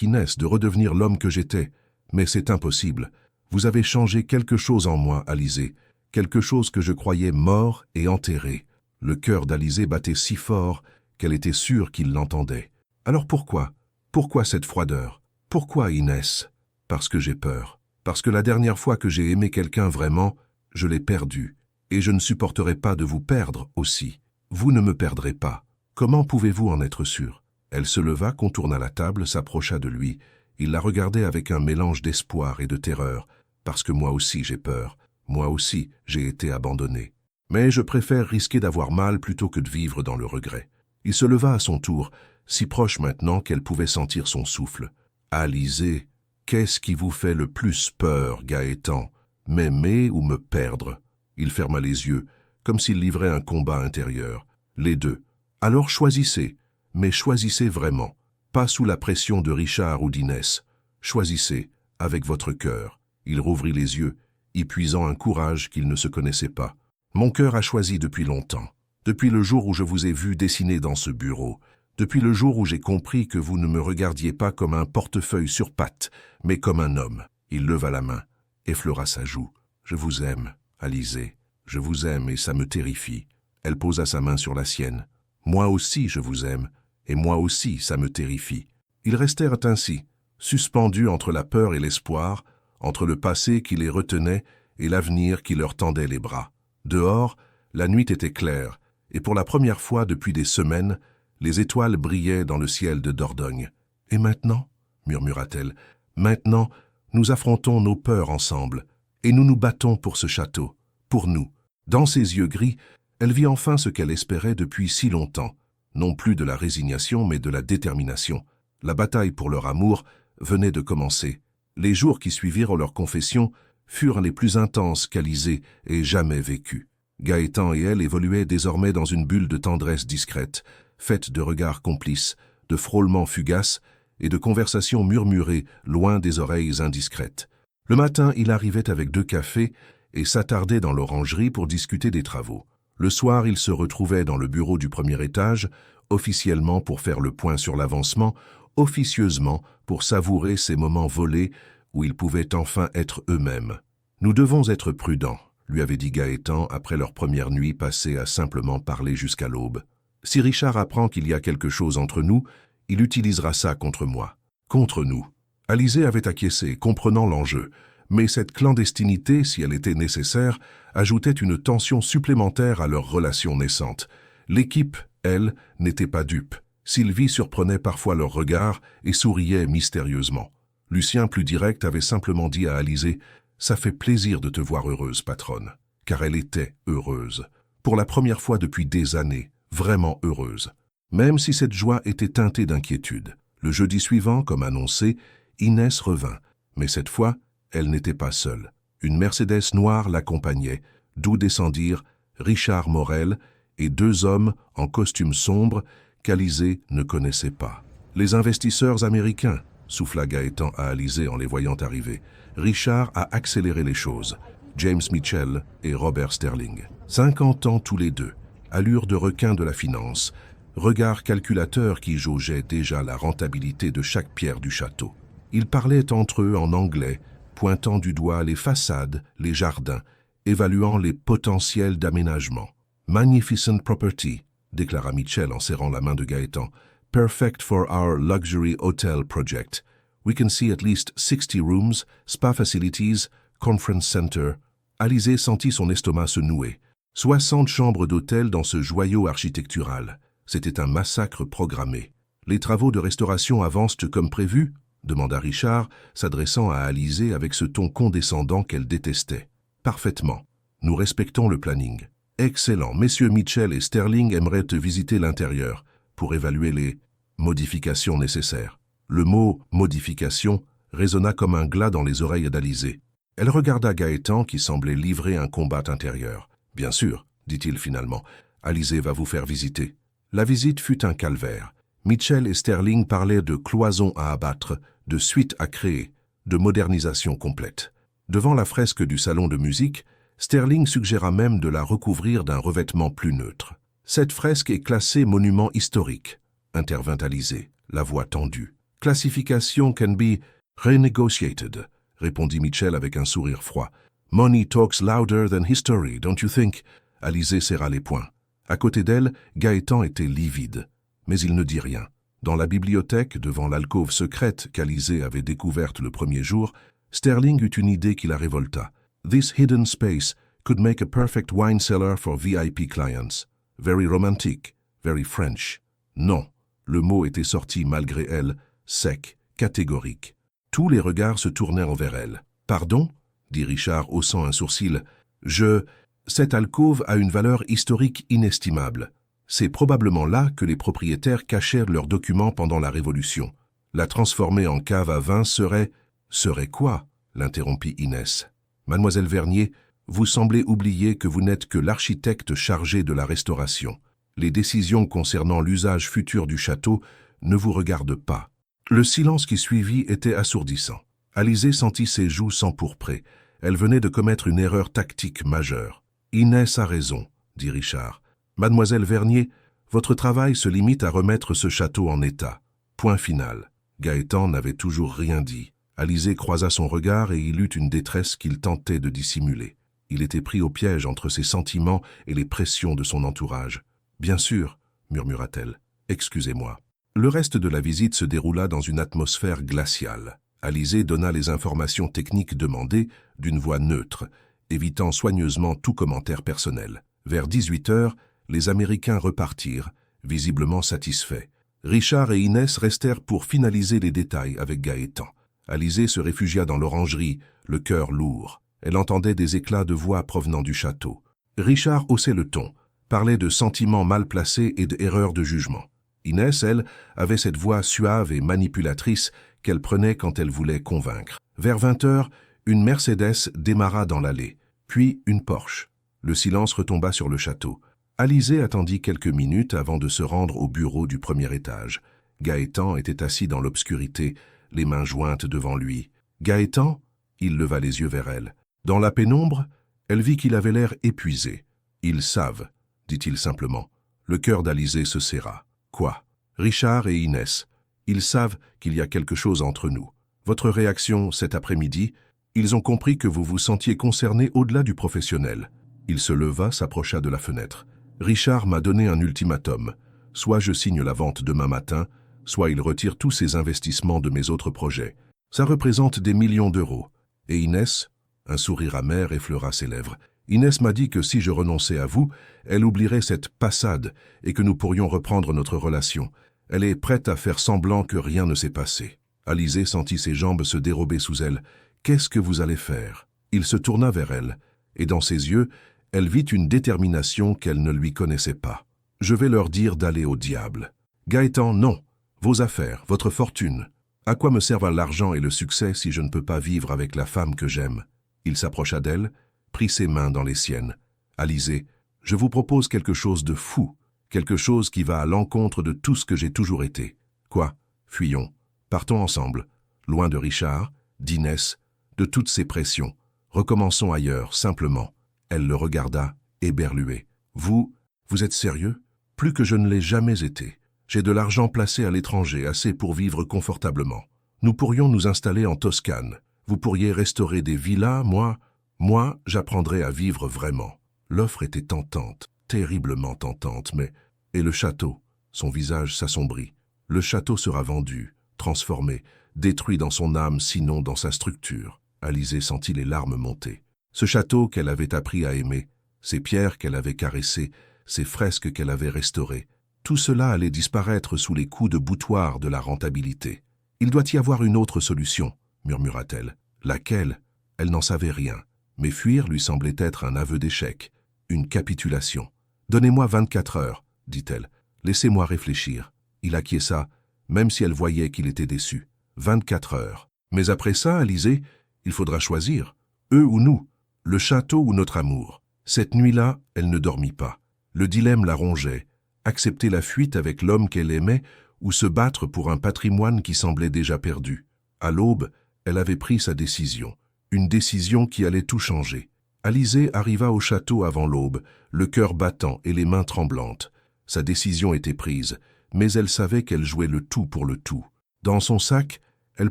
Inès, de redevenir l'homme que j'étais. Mais c'est impossible. Vous avez changé quelque chose en moi, Alizée. Quelque chose que je croyais mort et enterré. » Le cœur d'Alizée battait si fort qu'elle était sûre qu'il l'entendait. « Alors pourquoi? Pourquoi cette froideur? Pourquoi Inès? » « Parce que j'ai peur. Parce que la dernière fois que j'ai aimé quelqu'un vraiment, je l'ai perdu. Et je ne supporterai pas de vous perdre aussi. Vous ne me perdrez pas. Comment pouvez-vous en être sûr? » Elle se leva, contourna la table, s'approcha de lui. Il la regardait avec un mélange d'espoir et de terreur. « Parce que moi aussi j'ai peur. Moi aussi j'ai été abandonné. Mais je préfère risquer d'avoir mal plutôt que de vivre dans le regret. » Il se leva à son tour, si proche maintenant qu'elle pouvait sentir son souffle. « Alizée, qu'est-ce qui vous fait le plus peur, Gaëtan? M'aimer ou me perdre ?» Il ferma les yeux, comme s'il livrait un combat intérieur. « Les deux. Alors choisissez, mais choisissez vraiment. Pas sous la pression de Richard ou d'Inès. Choisissez, avec votre cœur. » Il rouvrit les yeux, y puisant un courage qu'il ne se connaissait pas. « Mon cœur a choisi depuis longtemps. Depuis le jour où je vous ai vu dessiner dans ce bureau. Depuis le jour où j'ai compris que vous ne me regardiez pas comme un portefeuille sur pattes, mais comme un homme. » Il leva la main, effleura sa joue. « Je vous aime, Alizée. Je vous aime et ça me terrifie. » Elle posa sa main sur la sienne. « Moi aussi je vous aime, et moi aussi ça me terrifie. » Ils restèrent ainsi, suspendus entre la peur et l'espoir, entre le passé qui les retenait et l'avenir qui leur tendait les bras. Dehors, la nuit était claire, et pour la première fois depuis des semaines, Les étoiles brillaient dans le ciel de Dordogne. « Et maintenant » murmura-t-elle. « Maintenant, nous affrontons nos peurs ensemble, et nous nous battons pour ce château, pour nous. » Dans ses yeux gris, elle vit enfin ce qu'elle espérait depuis si longtemps, non plus de la résignation, mais de la détermination. La bataille pour leur amour venait de commencer. Les jours qui suivirent leur confession furent les plus intenses qu'Alizée ait jamais vécus. Gaëtan et elle évoluaient désormais dans une bulle de tendresse discrète, faite de regards complices, de frôlements fugaces et de conversations murmurées loin des oreilles indiscrètes. Le matin, il arrivait avec 2 cafés et s'attardait dans l'orangerie pour discuter des travaux. Le soir, il se retrouvait dans le bureau du premier étage, officiellement pour faire le point sur l'avancement, officieusement pour savourer ces moments volés où ils pouvaient enfin être eux-mêmes. « Nous devons être prudents », lui avait dit Gaëtan après leur première nuit passée à simplement parler jusqu'à l'aube. « Si Richard apprend qu'il y a quelque chose entre nous, il utilisera ça contre moi. » Contre nous. Alizée avait acquiescé, comprenant l'enjeu. Mais cette clandestinité, si elle était nécessaire, ajoutait une tension supplémentaire à leur relation naissante. L'équipe, elle, n'était pas dupe. Sylvie surprenait parfois leurs regards et souriait mystérieusement. Lucien, plus direct, avait simplement dit à Alizée « Ça fait plaisir de te voir heureuse, patronne. » Car elle était heureuse. Pour la première fois depuis des années, vraiment heureuse. Même si cette joie était teintée d'inquiétude. Le jeudi suivant, comme annoncé, Inès revint. Mais cette fois, elle n'était pas seule. Une Mercedes noire l'accompagnait, d'où descendirent Richard Morel et 2 hommes en costume sombre qu'Alizée ne connaissait pas. « Les investisseurs américains » souffla Gaëtan à Alizée en les voyant arriver. Richard a accéléré les choses. James Mitchell et Robert Sterling. 50 ans tous les deux, allure de requin de la finance, regard calculateur qui jaugeait déjà la rentabilité de chaque pierre du château. Ils parlaient entre eux en anglais, pointant du doigt les façades, les jardins, évaluant les potentiels d'aménagement. « Magnificent property », déclara Mitchell en serrant la main de Gaëtan. « Perfect for our luxury hotel project. We can see at least 60 rooms, spa facilities, conference center. » Alizée sentit son estomac se nouer. 60 chambres d'hôtel dans ce joyau architectural. C'était un massacre programmé. « Les travaux de restauration avancent comme prévu ?» demanda Richard, s'adressant à Alizée avec ce ton condescendant qu'elle détestait. « Parfaitement. Nous respectons le planning. »« Excellent. Messieurs Mitchell et Sterling aimeraient te visiter l'intérieur pour évaluer les modifications nécessaires. » Le mot « modification » résonna comme un glas dans les oreilles d'Alizée. Elle regarda Gaëtan qui semblait livrer un combat intérieur. « Bien sûr, dit-il finalement, Alizée va vous faire visiter. » La visite fut un calvaire. Mitchell et Sterling parlaient de cloisons à abattre, de suites à créer, de modernisation complète. Devant la fresque du salon de musique, Sterling suggéra même de la recouvrir d'un revêtement plus neutre. « Cette fresque est classée monument historique », intervint Alizée, la voix tendue. « Classification can be renegotiated », répondit Mitchell avec un sourire froid. « Money talks louder than history, don't you think ?» Alizée serra les poings. À côté d'elle, Gaëtan était livide. Mais il ne dit rien. Dans la bibliothèque, devant l'alcôve secrète qu'Alizée avait découverte le premier jour, Sterling eut une idée qui la révolta. « This hidden space could make a perfect wine cellar for VIP clients. Very romantic, very French. » Non, le mot était sorti malgré elle, sec, catégorique. Tous les regards se tournèrent vers elle. « Pardon ?» dit Richard, haussant un sourcil. « Cette alcôve a une valeur historique inestimable. C'est probablement là que les propriétaires cachèrent leurs documents pendant la Révolution. La transformer en cave à vin serait... » « Serait quoi ?» l'interrompit Inès. « Mademoiselle Vernier, vous semblez oublier que vous n'êtes que l'architecte chargé de la restauration. Les décisions concernant l'usage futur du château ne vous regardent pas. » Le silence qui suivit était assourdissant. Alizée sentit ses joues s'empourprer. Elle venait de commettre une erreur tactique majeure. « Inès a raison, » dit Richard. « Mademoiselle Vernier, votre travail se limite à remettre ce château en état. Point final. » Gaëtan n'avait toujours rien dit. Alizée croisa son regard et il eut une détresse qu'il tentait de dissimuler. Il était pris au piège entre ses sentiments et les pressions de son entourage. « Bien sûr, » murmura-t-elle. « Excusez-moi. » Le reste de la visite se déroula dans une atmosphère glaciale. Alizée donna les informations techniques demandées d'une voix neutre, évitant soigneusement tout commentaire personnel. Vers 18 heures, les Américains repartirent, visiblement satisfaits. Richard et Inès restèrent pour finaliser les détails avec Gaëtan. Alizée se réfugia dans l'orangerie, le cœur lourd. Elle entendait des éclats de voix provenant du château. Richard haussait le ton, parlait de sentiments mal placés et d'erreurs de jugement. Inès, elle, avait cette voix suave et manipulatrice qu'elle prenait quand elle voulait convaincre. Vers 20 heures, une Mercedes démarra dans l'allée, puis une Porsche. Le silence retomba sur le château. Alizée attendit quelques minutes avant de se rendre au bureau du premier étage. Gaëtan était assis dans l'obscurité, les mains jointes devant lui. « Gaëtan ?» Il leva les yeux vers elle. Dans la pénombre, elle vit qu'il avait l'air épuisé. « Ils savent », dit-il simplement. Le cœur d'Alizée se serra. « Quoi ?» Richard et Inès. Ils savent qu'il y a quelque chose entre nous. Votre réaction cet après-midi, ils ont compris que vous vous sentiez concerné au-delà du professionnel. Il se leva, s'approcha de la fenêtre. Richard m'a donné un ultimatum. Soit je signe la vente demain matin, soit il retire tous ses investissements de mes autres projets. Ça représente des millions d'euros. Et Inès, un sourire amer effleura ses lèvres. Inès m'a dit que si je renonçais à vous, elle oublierait cette passade et que nous pourrions reprendre notre relation. Elle est prête à faire semblant que rien ne s'est passé. Alizée sentit ses jambes se dérober sous elle. « Qu'est-ce que vous allez faire ?» Il se tourna vers elle, et dans ses yeux, elle vit une détermination qu'elle ne lui connaissait pas. « Je vais leur dire d'aller au diable. »« Gaëtan, non. Vos affaires, votre fortune. À quoi me servent l'argent et le succès si je ne peux pas vivre avec la femme que j'aime ?» Il s'approcha d'elle, prit ses mains dans les siennes. « Alizée, je vous propose quelque chose de fou, quelque chose qui va à l'encontre de tout ce que j'ai toujours été. Quoi? Fuyons. Partons ensemble, loin de Richard, d'Inès, de toutes ces pressions. Recommençons ailleurs, simplement. » Elle le regarda, éberluée. « Vous êtes sérieux? Plus que je ne l'ai jamais été. J'ai de l'argent placé à l'étranger, assez pour vivre confortablement. Nous pourrions nous installer en Toscane. Vous pourriez restaurer des villas, moi, j'apprendrai à vivre vraiment. » L'offre était tentante, terriblement tentante, mais... Et le château? Son visage s'assombrit. Le château sera vendu, transformé, détruit dans son âme, sinon dans sa structure. Alizée sentit les larmes monter. Ce château qu'elle avait appris à aimer, ces pierres qu'elle avait caressées, ces fresques qu'elle avait restaurées, tout cela allait disparaître sous les coups de boutoir de la rentabilité. « Il doit y avoir une autre solution, » murmura-t-elle. Laquelle? Elle n'en savait rien, mais fuir lui semblait être un aveu d'échec, une capitulation. « Donnez-moi 24 heures, » dit-elle. « Laissez-moi réfléchir. » Il acquiesça, même si elle voyait qu'il était déçu. 24 heures. Mais après ça, Alizée, il faudra choisir. Eux ou nous, le château ou notre amour. Cette nuit-là, elle ne dormit pas. Le dilemme la rongeait. Accepter la fuite avec l'homme qu'elle aimait ou se battre pour un patrimoine qui semblait déjà perdu. À l'aube, elle avait pris sa décision. Une décision qui allait tout changer. Alizée arriva au château avant l'aube, le cœur battant et les mains tremblantes. Sa décision était prise, mais elle savait qu'elle jouait le tout pour le tout. Dans son sac, elle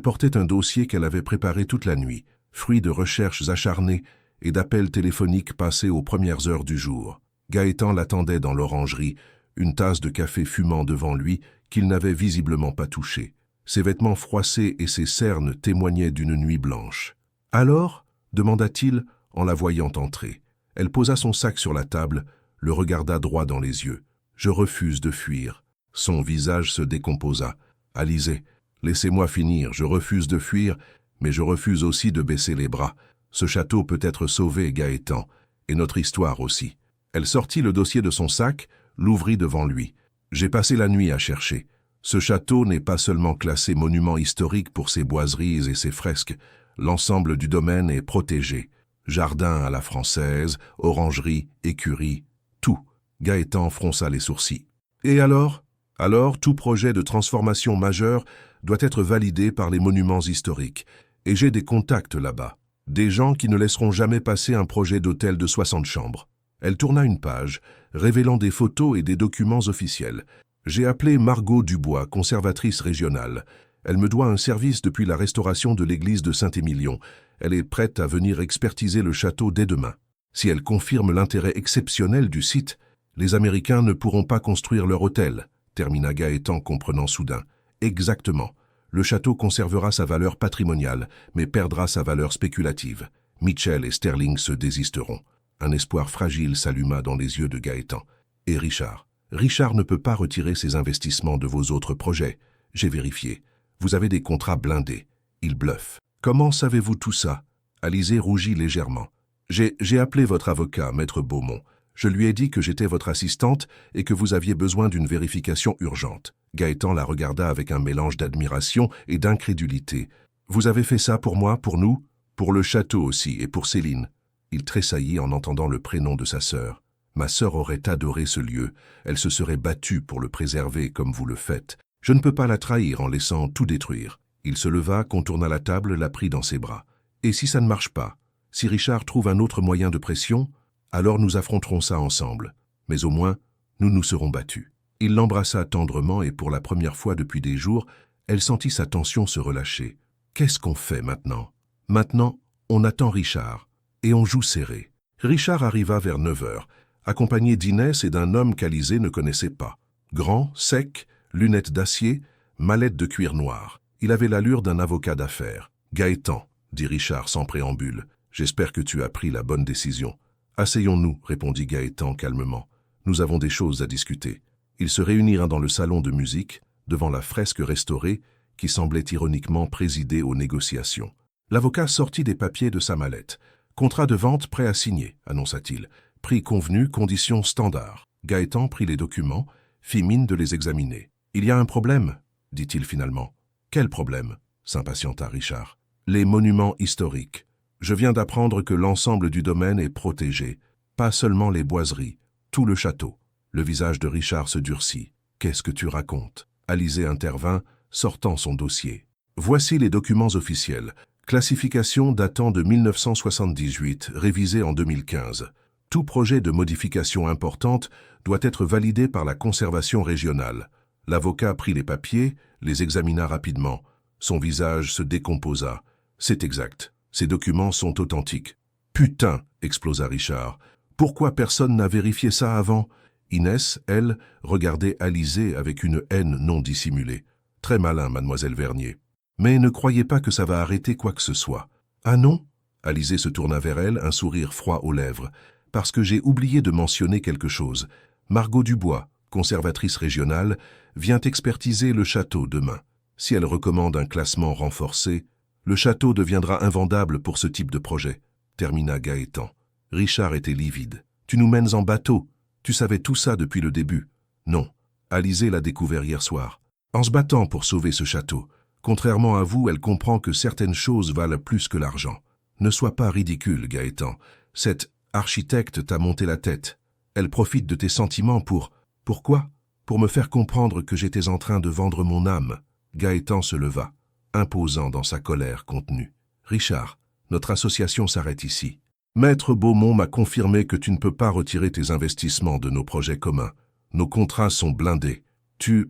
portait un dossier qu'elle avait préparé toute la nuit, fruit de recherches acharnées et d'appels téléphoniques passés aux premières heures du jour. Gaëtan l'attendait dans l'orangerie, une tasse de café fumant devant lui qu'il n'avait visiblement pas touché. Ses vêtements froissés et ses cernes témoignaient d'une nuit blanche. « Alors ?» demanda-t-il en la voyant entrer. Elle posa son sac sur la table, le regarda droit dans les yeux. « Je refuse de fuir. » Son visage se décomposa. « Alizée, laissez-moi finir, je refuse de fuir, mais je refuse aussi de baisser les bras. Ce château peut être sauvé, Gaëtan, et notre histoire aussi. » Elle sortit le dossier de son sac, l'ouvrit devant lui. « J'ai passé la nuit à chercher. Ce château n'est pas seulement classé monument historique pour ses boiseries et ses fresques. L'ensemble du domaine est protégé. Jardin à la française, orangerie, écurie, tout. » Gaëtan fronça les sourcils. « Et alors ? Alors, tout projet de transformation majeure doit être validé par les monuments historiques. Et j'ai des contacts là-bas. Des gens qui ne laisseront jamais passer un projet d'hôtel de 60 chambres. » Elle tourna une page, révélant des photos et des documents officiels. « J'ai appelé Margot Dubois, conservatrice régionale. Elle me doit un service depuis la restauration de l'église de Saint-Émilion. Elle est prête à venir expertiser le château dès demain. Si elle confirme l'intérêt exceptionnel du site, les Américains ne pourront pas construire leur hôtel, » termina Gaëtan comprenant soudain. « Exactement. Le château conservera sa valeur patrimoniale, mais perdra sa valeur spéculative. Mitchell et Sterling se désisteront. » Un espoir fragile s'alluma dans les yeux de Gaëtan. « Et Richard ? Richard ne peut pas retirer ses investissements de vos autres projets. J'ai vérifié. Vous avez des contrats blindés. Il bluffe. Comment savez-vous tout ça? Alizée rougit légèrement. J'ai appelé votre avocat, maître Beaumont. Je lui ai dit que j'étais votre assistante et que vous aviez besoin d'une vérification urgente. Gaëtan la regarda avec un mélange d'admiration et d'incrédulité. Vous avez fait ça pour moi, pour nous? Pour le château aussi, et pour Céline. Il tressaillit en entendant le prénom de sa sœur. Ma sœur aurait adoré ce lieu. Elle se serait battue pour le préserver comme vous le faites. Je ne peux pas la trahir en laissant tout détruire. Il se leva, contourna la table, la prit dans ses bras. Et si ça ne marche pas? Si Richard trouve un autre moyen de pression, alors nous affronterons ça ensemble. Mais au moins, nous nous serons battus. Il l'embrassa tendrement et pour la première fois depuis des jours, elle sentit sa tension se relâcher. Qu'est-ce qu'on fait maintenant? Maintenant, on attend Richard. Et on joue serré. Richard arriva vers 9 heures, accompagné d'Inès et d'un homme qu'Alizée ne connaissait pas. Grand, sec, lunettes d'acier, mallette de cuir noir. Il avait l'allure d'un avocat d'affaires. « Gaëtan, » dit Richard sans préambule, « j'espère que tu as pris la bonne décision. »« Asseyons-nous, » répondit Gaëtan calmement. « Nous avons des choses à discuter. » Ils se réunirent dans le salon de musique, devant la fresque restaurée, qui semblait ironiquement présider aux négociations. L'avocat sortit des papiers de sa mallette. « Contrat de vente prêt à signer, » annonça-t-il. « Prix convenu, conditions standards. » Gaëtan prit les documents, fit mine de les examiner. « Il y a un problème, » dit-il finalement. « Quel problème ?» s'impatienta Richard. « Les monuments historiques. Je viens d'apprendre que l'ensemble du domaine est protégé, pas seulement les boiseries, tout le château. » Le visage de Richard se durcit. « Qu'est-ce que tu racontes ?» Alizée intervint, sortant son dossier. « Voici les documents officiels. Classification datant de 1978, révisée en 2015. Tout projet de modification importante doit être validé par la conservation régionale. » L'avocat prit les papiers, les examina rapidement. Son visage se décomposa. « C'est exact. Ces documents sont authentiques. »« Putain !» explosa Richard. « Pourquoi personne n'a vérifié ça avant ?» Inès, elle, regardait Alizée avec une haine non dissimulée. « Très malin, mademoiselle Vernier. Mais ne croyez pas que ça va arrêter quoi que ce soit. »« Ah non ?» Alizée se tourna vers elle, un sourire froid aux lèvres. « Parce que j'ai oublié de mentionner quelque chose. Margot Dubois, conservatrice régionale, vient expertiser le château demain. Si elle recommande un classement renforcé, le château deviendra invendable pour ce type de projet. » termina Gaëtan. Richard était livide. « Tu nous mènes en bateau. Tu savais tout ça depuis le début. » « Non. Alizée l'a découvert hier soir. En se battant pour sauver ce château. Contrairement à vous, elle comprend que certaines choses valent plus que l'argent. Ne sois pas ridicule, Gaëtan. Cette architecte t'a monté la tête. Elle profite de tes sentiments pour... Pourquoi? Pour me faire comprendre que j'étais en train de vendre mon âme. » Gaëtan se leva, imposant dans sa colère contenue. « Richard, notre association s'arrête ici. Maître Beaumont m'a confirmé que tu ne peux pas retirer tes investissements de nos projets communs. Nos contrats sont blindés. Tu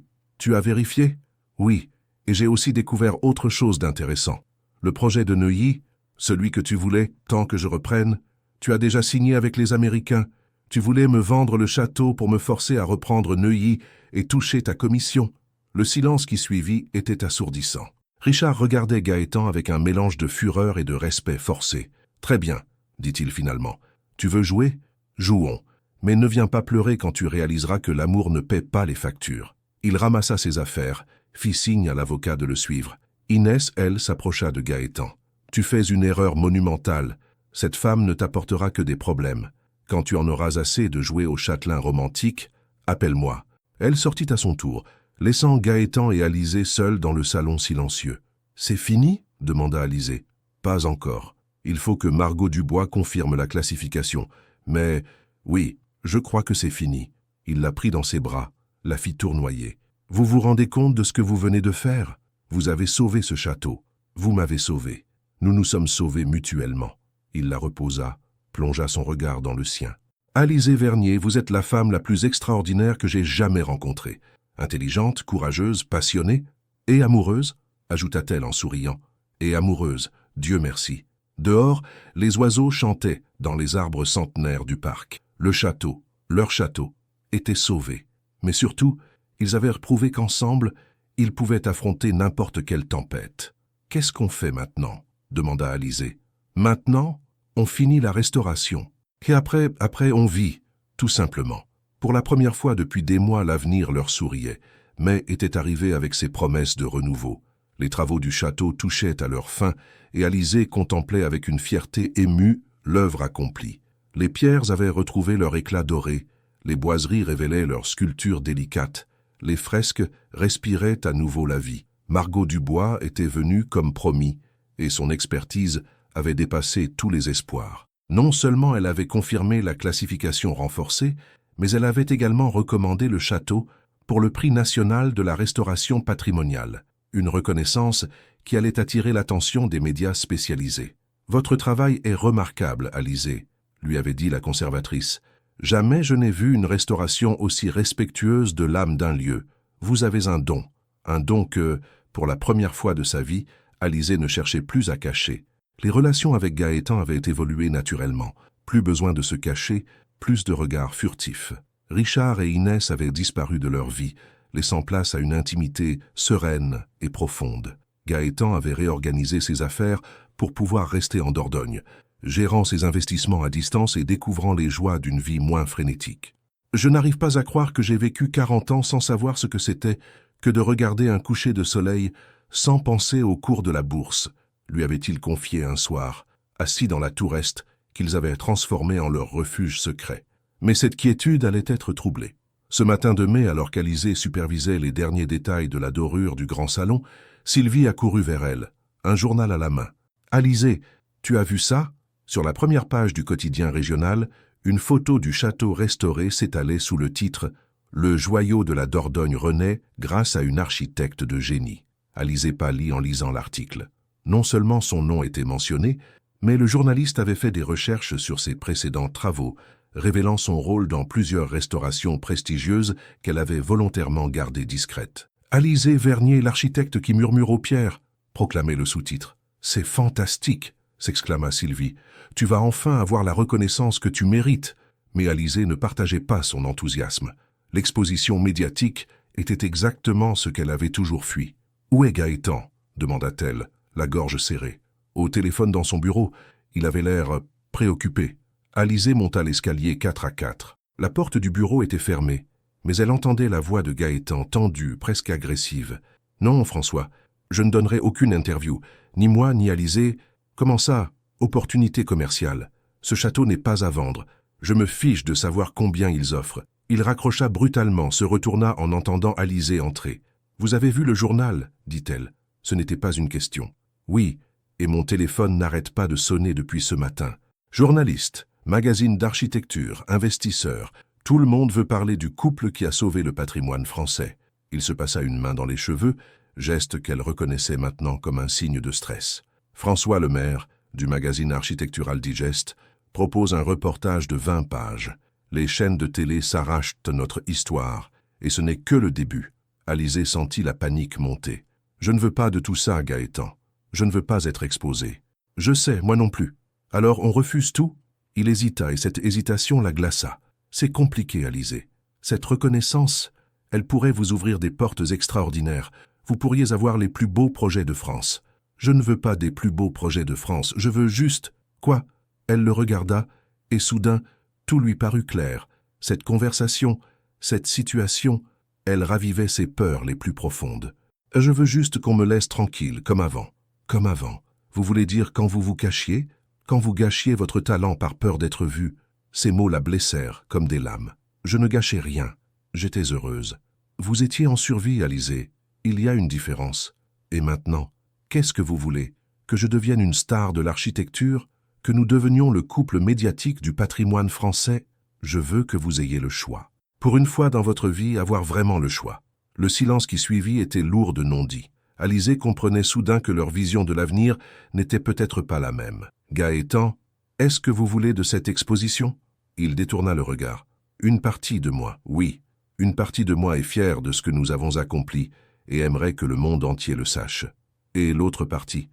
as vérifié? Oui, et j'ai aussi découvert autre chose d'intéressant. Le projet de Neuilly, celui que tu voulais, tant que je reprenne, tu as déjà signé avec les Américains. Tu voulais me vendre le château pour me forcer à reprendre Neuilly et toucher ta commission. » Le silence qui suivit était assourdissant. Richard regardait Gaëtan avec un mélange de fureur et de respect forcé. « Très bien, » dit-il finalement. « Tu veux jouer? Jouons. Mais ne viens pas pleurer quand tu réaliseras que l'amour ne paie pas les factures. » Il ramassa ses affaires, fit signe à l'avocat de le suivre. Inès, elle, s'approcha de Gaëtan. « Tu fais une erreur monumentale. Cette femme ne t'apportera que des problèmes. Quand tu en auras assez de jouer au châtelain romantique, appelle-moi. » Elle sortit à son tour, laissant Gaëtan et Alizée seuls dans le salon silencieux. « C'est fini ?» demanda Alizée. « Pas encore. Il faut que Margot Dubois confirme la classification. Mais oui, je crois que c'est fini. » Il la prit dans ses bras, la fit tournoyer. « Vous vous rendez compte de ce que vous venez de faire? Vous avez sauvé ce château. Vous m'avez sauvé. Nous nous sommes sauvés mutuellement. » Il la reposa, plongea son regard dans le sien. « Alizée Vernier, vous êtes la femme la plus extraordinaire que j'ai jamais rencontrée. Intelligente, courageuse, passionnée et amoureuse, ajouta-t-elle en souriant. Et amoureuse, Dieu merci. » Dehors, les oiseaux chantaient dans les arbres centenaires du parc. Le château, leur château, était sauvé. Mais surtout, ils avaient prouvé qu'ensemble, ils pouvaient affronter n'importe quelle tempête. « Qu'est-ce qu'on fait maintenant ?» demanda Alizée. « Maintenant, on finit la restauration. Et après on vit, tout simplement. » Pour la première fois depuis des mois, l'avenir leur souriait. Mai était arrivé avec ses promesses de renouveau. Les travaux du château touchaient à leur fin et Alizée contemplait avec une fierté émue l'œuvre accomplie. Les pierres avaient retrouvé leur éclat doré, les boiseries révélaient leurs sculptures délicates, les fresques respiraient à nouveau la vie. Margot Dubois était venue comme promis et son expertise avait dépassé tous les espoirs. Non seulement elle avait confirmé la classification renforcée, mais elle avait également recommandé le château pour le prix national de la restauration patrimoniale, une reconnaissance qui allait attirer l'attention des médias spécialisés. « Votre travail est remarquable, Alizée », lui avait dit la conservatrice. « Jamais je n'ai vu une restauration aussi respectueuse de l'âme d'un lieu. Vous avez un don que, pour la première fois de sa vie, Alizée ne cherchait plus à cacher. Les relations avec Gaëtan avaient évolué naturellement. Plus besoin de se cacher, plus de regards furtifs. Richard et Inès avaient disparu de leur vie, laissant place à une intimité sereine et profonde. Gaëtan avait réorganisé ses affaires pour pouvoir rester en Dordogne, gérant ses investissements à distance et découvrant les joies d'une vie moins frénétique. « Je n'arrive pas à croire que j'ai vécu 40 ans sans savoir ce que c'était que de regarder un coucher de soleil sans penser au cours de la bourse », lui avait-il confié un soir, assis dans la tour est qu'ils avaient transformée en leur refuge secret. Mais cette quiétude allait être troublée. Ce matin de mai, alors qu'Alizée supervisait les derniers détails de la dorure du grand salon, Sylvie accourut vers elle, un journal à la main. « Alizée, tu as vu ça ?» Sur la première page du quotidien régional, une photo du château restauré s'étalait sous le titre « Le joyau de la Dordogne renaît grâce à une architecte de génie ». Alizée pâlit en lisant l'article. Non seulement son nom était mentionné, mais le journaliste avait fait des recherches sur ses précédents travaux, révélant son rôle dans plusieurs restaurations prestigieuses qu'elle avait volontairement gardées discrètes. « Alizée Vernier, l'architecte qui murmure aux pierres », proclamait le sous-titre. « C'est fantastique !» s'exclama Sylvie. « Tu vas enfin avoir la reconnaissance que tu mérites !» Mais Alizée ne partageait pas son enthousiasme. L'exposition médiatique était exactement ce qu'elle avait toujours fui. « Où est Gaëtan ?» demanda-t-elle, la gorge serrée. Au téléphone dans son bureau, il avait l'air préoccupé. Alizée monta l'escalier 4 à 4. La porte du bureau était fermée, mais elle entendait la voix de Gaëtan tendue, presque agressive. « Non, François, je ne donnerai aucune interview. Ni moi, ni Alizée. Comment ça? Opportunité commerciale. Ce château n'est pas à vendre. Je me fiche de savoir combien ils offrent. » Il raccrocha brutalement, se retourna en entendant Alizée entrer. « Vous avez vu le journal ?» dit-elle. Ce n'était pas une question. « Oui, et mon téléphone n'arrête pas de sonner depuis ce matin. Journaliste, magazine d'architecture, investisseur, tout le monde veut parler du couple qui a sauvé le patrimoine français. » Il se passa une main dans les cheveux, geste qu'elle reconnaissait maintenant comme un signe de stress. François Lemaire, du magazine Architectural Digest, propose un reportage de 20 pages. Les chaînes de télé s'arrachent notre histoire, et ce n'est que le début. Alizée sentit la panique monter. « Je ne veux pas de tout ça, Gaëtan. Je ne veux pas être exposé. »« Je sais, moi non plus. Alors on refuse tout ?» Il hésita et cette hésitation la glaça. « C'est compliqué, Alizée. Cette reconnaissance, elle pourrait vous ouvrir des portes extraordinaires. Vous pourriez avoir les plus beaux projets de France. »« Je ne veux pas des plus beaux projets de France, je veux juste... » « Quoi ?» Elle le regarda, et soudain, tout lui parut clair. Cette conversation, cette situation, elle ravivait ses peurs les plus profondes. « Je veux juste qu'on me laisse tranquille, comme avant. »« Comme avant. Vous voulez dire quand vous vous cachiez, quand vous gâchiez votre talent par peur d'être vu. » Ces mots la blessèrent comme des lames. « Je ne gâchais rien. J'étais heureuse. »« Vous étiez en survie, Alizée. Il y a une différence. Et maintenant, qu'est-ce que vous voulez? Que je devienne une star de l'architecture? Que nous devenions le couple médiatique du patrimoine français? Je veux que vous ayez le choix. Pour une fois dans votre vie, avoir vraiment le choix. » Le silence qui suivit était lourd de non-dits. Alizée comprenait soudain que leur vision de l'avenir n'était peut-être pas la même. « Gaëtan, est-ce que vous voulez de cette exposition ?» Il détourna le regard. « Une partie de moi, oui. Une partie de moi est fière de ce que nous avons accompli et aimerait que le monde entier le sache. Et l'autre partie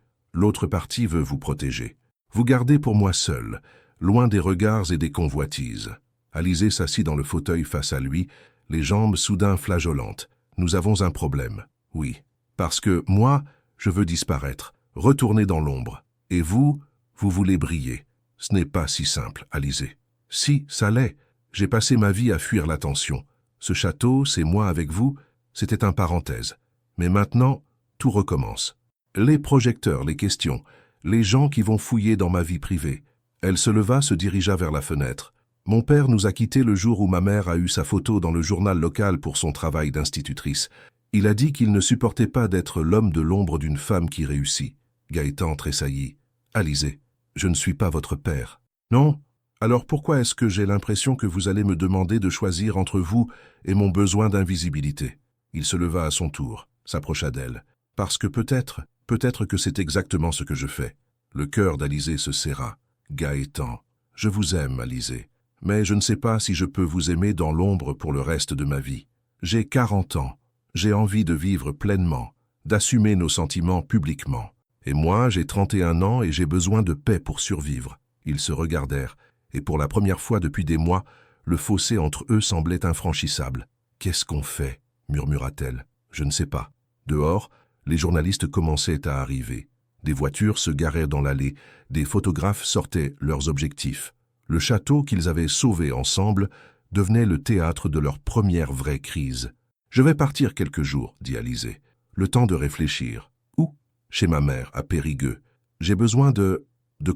veut vous protéger. Vous gardez pour moi seul, loin des regards et des convoitises. » Alizée s'assit dans le fauteuil face à lui, les jambes soudain flageolantes. « Nous avons un problème, oui. Parce que moi, je veux disparaître, retourner dans l'ombre. Et vous, vous voulez briller. Ce n'est pas si simple, Alizée. »« Si, ça l'est. J'ai passé ma vie à fuir l'attention. Ce château, c'est moi avec vous, c'était un parenthèse. Mais maintenant, tout recommence. Les projecteurs, les questions, les gens qui vont fouiller dans ma vie privée. Elle se leva, se dirigea vers la fenêtre. Mon père nous a quittés le jour où ma mère a eu sa photo dans le journal local pour son travail d'institutrice. Il a dit qu'il ne supportait pas d'être l'homme de l'ombre d'une femme qui réussit. Gaëtan tressaillit. « Alizée, je ne suis pas votre père. »« Non ? Alors pourquoi est-ce que j'ai l'impression que vous allez me demander de choisir entre vous et mon besoin d'invisibilité ?» Il se leva à son tour, s'approcha d'elle. « Parce que peut-être que c'est exactement ce que je fais. » Le cœur d'Alizée se serra. « Gaëtan, je vous aime, Alizée. Mais je ne sais pas si je peux vous aimer dans l'ombre pour le reste de ma vie. J'ai 40 ans. J'ai envie de vivre pleinement, d'assumer nos sentiments publiquement. Et moi, j'ai 31 ans et j'ai besoin de paix pour survivre. » Ils se regardèrent, et pour la première fois depuis des mois, le fossé entre eux semblait infranchissable. « Qu'est-ce qu'on fait ?» murmura-t-elle. « Je ne sais pas. » Dehors, les journalistes commençaient à arriver. Des voitures se garèrent dans l'allée, des photographes sortaient leurs objectifs. Le château qu'ils avaient sauvé ensemble devenait le théâtre de leur première vraie crise. « Je vais partir quelques jours, » dit Alizée. « Le temps de réfléchir. »« Où ?»« Chez ma mère, à Périgueux. J'ai besoin de